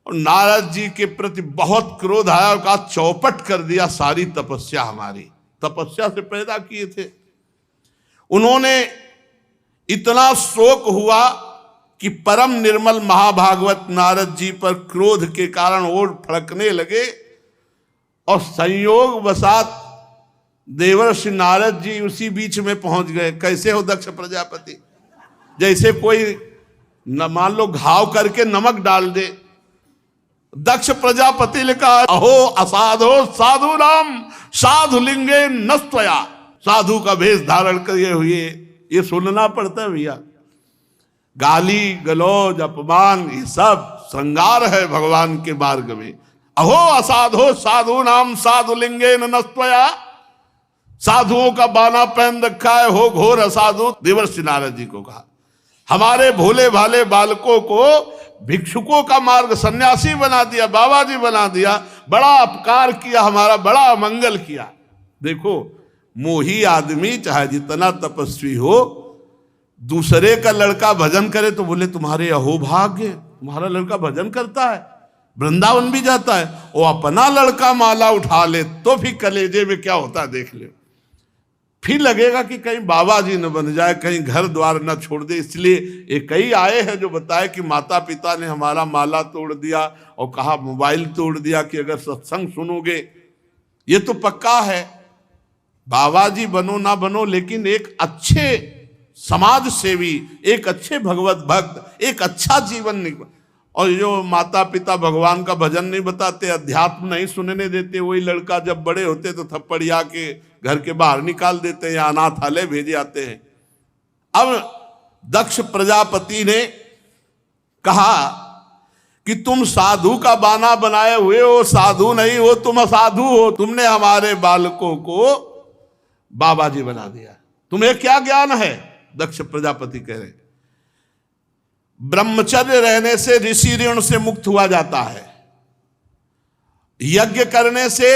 Speaker 1: और नारद जी के प्रति बहुत क्रोध आया और कहा चौपट कर दिया सारी तपस्या, हमारी तपस्या से पैदा किए थे। उन्होंने इतना शोक हुआ कि परम निर्मल महाभागवत नारद जी पर क्रोध के कारण ओर फड़कने लगे और संयोग वसात देवर्षि नारद जी उसी बीच में पहुंच गए। कैसे हो दक्ष प्रजापति? जैसे कोई न मान लो घाव करके नमक डाल दे। दक्ष प्रजापति ने कहा अहो असाधो साधु राम साधु लिंगे नस्त्वया। साधु का भेष धारण किए हुए ये सुनना पड़ता है भैया। गाली गलौज अपमान ये सब श्रृंगार है भगवान के मार्ग में। अहो असाधो साधु नाम साधु लिंगे नस्त्वया। साधुओं का बाना पहन रखा है, हो घोर असाधु। देवर्षि नारद जी को कहा हमारे भोले भाले बालकों को भिक्षुकों का मार्ग, सन्यासी बना दिया, बाबा जी बना दिया, बड़ा अपकार किया, हमारा बड़ा अमंगल किया। देखो, मोही आदमी चाहे जितना तपस्वी हो, दूसरे का लड़का भजन करे तो बोले तुम्हारे अहोभाग्य, तुम्हारा लड़का भजन करता है, वृंदावन भी जाता है। वो अपना लड़का माला उठा ले तो फिर कलेजे में क्या होता है देख ले। फिर लगेगा कि कहीं बाबा जी न बन जाए, कहीं घर द्वार न छोड़ दे। इसलिए एक कई आए हैं जो बताए कि माता पिता ने हमारा माला तोड़ दिया और कहा मोबाइल तोड़ दिया कि अगर सत्संग सुनोगे। ये तो पक्का है, बाबा जी बनो ना बनो, लेकिन एक अच्छे समाज सेवी, एक अच्छे भगवत भक्त, एक अच्छा जीवन निकल। और जो माता पिता भगवान का भजन नहीं बताते, अध्यात्म नहीं सुनने देते, वही लड़का जब बड़े होते तो थप्पड़िया के घर के बाहर निकाल देते हैं या अनाथालय भेजे आते हैं। अब दक्ष प्रजापति ने कहा कि तुम साधु का बाना बनाए हुए हो, साधु नहीं हो, तुम असाधु हो। तुमने हमारे बालकों को बाबा जी बना दिया, तुम्हें क्या ज्ञान है? दक्ष प्रजापति कह रहे, ब्रह्मचर्य रहने से ऋषि ऋण से मुक्त हुआ जाता है, यज्ञ करने से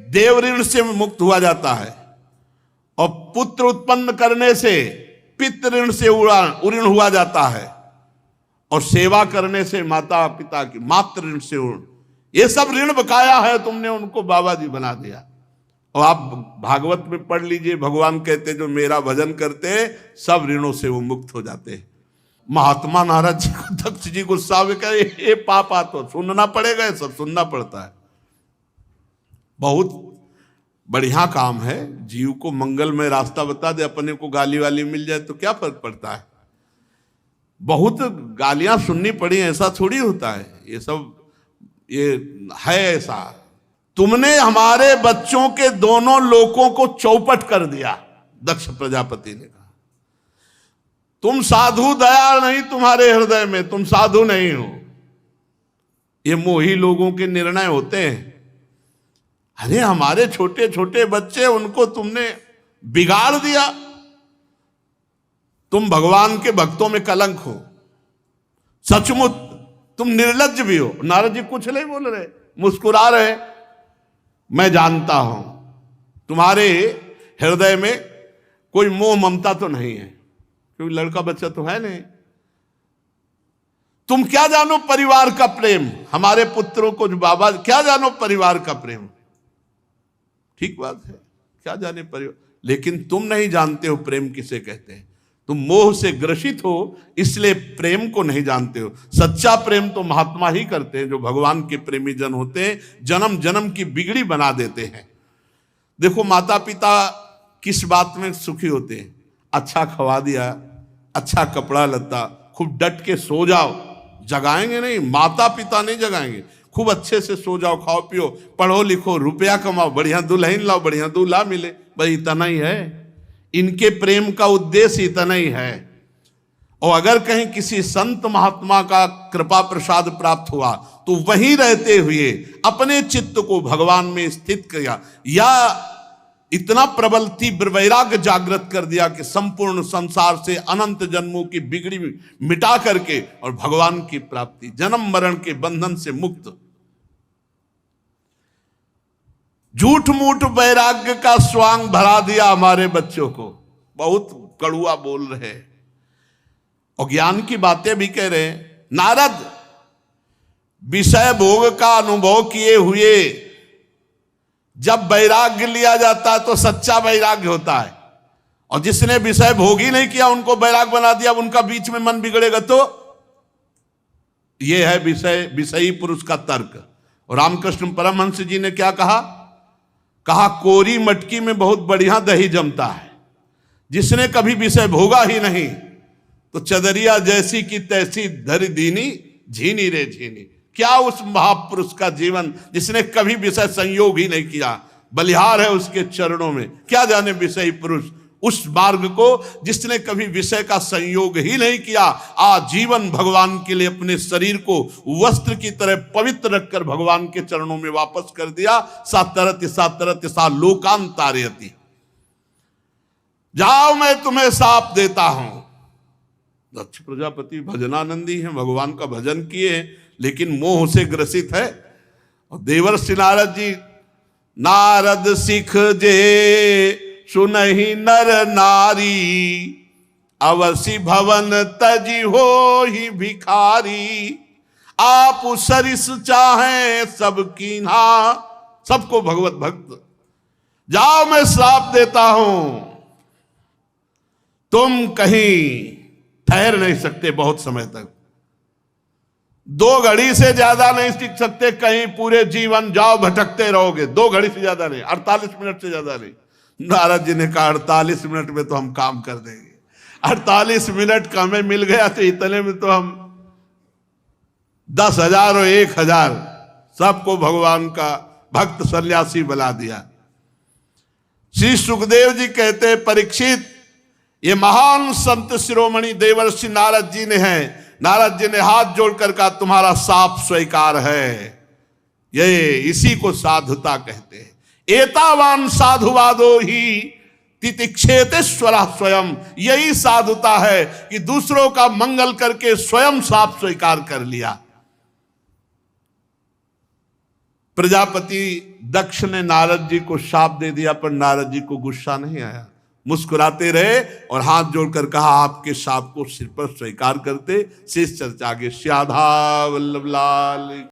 Speaker 1: देव ऋण से मुक्त हुआ जाता है, और पुत्र उत्पन्न करने से पितृ ऋण से ऋण हुआ जाता है, और सेवा करने से माता पिता की मातृ ऋण से ऋण। ये सब ऋण बकाया है, तुमने उनको बाबा जी बना दिया। और आप भागवत में पढ़ लीजिए, भगवान कहते जो मेरा भजन करते सब ऋणों से वो मुक्त हो जाते हैं। महात्मा नारद जी को दक्ष जी गुस्सा में कहे ये पापा, तो सुनना पड़ेगा, ये सब सुनना पड़ता है। बहुत बढ़िया काम है, जीव को मंगल में रास्ता बता दे, अपने को गाली वाली मिल जाए तो क्या फर्क पड़ता है। बहुत गालियां सुननी पड़ी, ऐसा थोड़ी होता है, ये सब ये है ऐसा। तुमने हमारे बच्चों के दोनों लोकों को चौपट कर दिया, दक्ष प्रजापति ने कहा। तुम साधु दया नहीं तुम्हारे हृदय में, तुम साधु नहीं हो। ये मोही लोगों के निर्णय होते हैं। अरे हमारे छोटे छोटे बच्चे, उनको तुमने बिगाड़ दिया। तुम भगवान के भक्तों में कलंक हो, सचमुच तुम निर्लज्ज भी हो। नारद जी कुछ नहीं बोल रहे, मुस्कुरा रहे। मैं जानता हूं तुम्हारे हृदय में कोई मोह ममता तो नहीं है, क्योंकि लड़का बच्चा तो है नहीं। तुम क्या जानो परिवार का प्रेम, हमारे पुत्रों को जो बाबा, क्या जानो परिवार का प्रेम। ठीक बात है, क्या जाने परिवार, लेकिन तुम नहीं जानते हो प्रेम किसे कहते हैं। तुम मोह से ग्रसित हो, इसलिए प्रेम को नहीं जानते हो। सच्चा प्रेम तो महात्मा ही करते हैं, जो भगवान के प्रेमी जन होते हैं, जन्म जन्म की बिगड़ी बना देते हैं। देखो माता पिता किस बात में सुखी होते हैं, अच्छा खवा दिया, अच्छा कपड़ा लत्ता, खूब डट के सो जाओ, जगाएंगे नहीं, माता पिता नहीं जगाएंगे। खूब अच्छे से सो जाओ, खाओ पियो, पढ़ो लिखो, रुपया कमाओ, बढ़िया दुल्हन लाओ, बढ़िया दूल्हा मिले, भाई इतना ही है। इनके प्रेम का उद्देश्य इतना ही है। और अगर कहीं किसी संत महात्मा का कृपा प्रसाद प्राप्त हुआ तो वहीं रहते हुए अपने चित्त को भगवान में स्थित किया, या इतना प्रबल तीव्र वैराग्य जागृत कर दिया कि संपूर्ण संसार से अनंत जन्मों की बिगड़ी मिटा करके और भगवान की प्राप्ति, जन्म मरण के बंधन से मुक्त। झूठ मूठ वैराग्य का स्वांग भरा दिया हमारे बच्चों को, बहुत कड़ुआ बोल रहे और ज्ञान की बातें भी कह रहे हैं। नारद विषय भोग का अनुभव किए हुए जब वैराग्य लिया जाता है तो सच्चा वैराग्य होता है, और जिसने विषय भोग ही नहीं किया उनको वैराग्य बना दिया, उनका बीच में मन बिगड़ेगा तो यह है विषयी पुरुष का तर्क। और रामकृष्ण परमहंस जी ने क्या कहा, कोरी मटकी में बहुत बढ़िया दही जमता है, जिसने कभी विषय भोगा ही नहीं तो चदरिया जैसी की तैसी धरी दीनी झीनी रे झीनी। क्या उस महापुरुष का जीवन जिसने कभी विषय संयोग ही नहीं किया, बलिहार है उसके चरणों में। क्या जाने विषयी पुरुष उस मार्ग को जिसने कभी विषय का संयोग ही नहीं किया, आजीवन भगवान के लिए अपने शरीर को वस्त्र की तरह पवित्र रखकर भगवान के चरणों में वापस कर दिया। सा तरत सा लोकांतारयति। जाओ मैं तुम्हें साप देता हूं, दक्ष प्रजापति भजनानंदी हैं, भगवान का भजन किए हैं, लेकिन मोह से ग्रसित है। और देवर्षि नारद जी, नारद सिख जे सुनहि नर नारी, अवसि भवन तजी हो ही भिखारी, आप सरिस चाहें सब कीन्हा। सबको भगवत भक्त, जाओ मैं श्राप देता हूं, तुम कहीं ठहर नहीं सकते बहुत समय तक, 2 घड़ी से ज्यादा नहीं टिक सकते कहीं, पूरे जीवन जाओ भटकते रहोगे। 2 घड़ी से ज्यादा नहीं, 48 मिनट से ज्यादा नहीं। नारद जी ने कहा 48 मिनट में तो हम काम कर देंगे। 48 मिनट का हमें मिल गया तो इतने में तो हम 10,000 और 1,000 सबको भगवान का भक्त सन्यासी बना दिया। श्री सुखदेव जी कहते, परीक्षित ये महान संत शिरोमणि देवर्षि नारद जी ने है। नारद जी ने हाथ जोड़कर कहा, तुम्हारा साफ स्वीकार है। ये इसी को साधुता कहते हैं। एतावान साधुवादो ही तितिक्षेतेश्वरा स्वयं, यही साधुता है कि दूसरों का मंगल करके स्वयं साफ स्वीकार कर लिया। प्रजापति दक्ष ने नारद जी को शाप दे दिया, पर नारद जी को गुस्सा नहीं आया, मुस्कुराते रहे और हाथ जोड़कर कहा, आपके शाप को सिर पर स्वीकार करते। शेष चर्चा आगे। श्याधा वल्लभ लाल।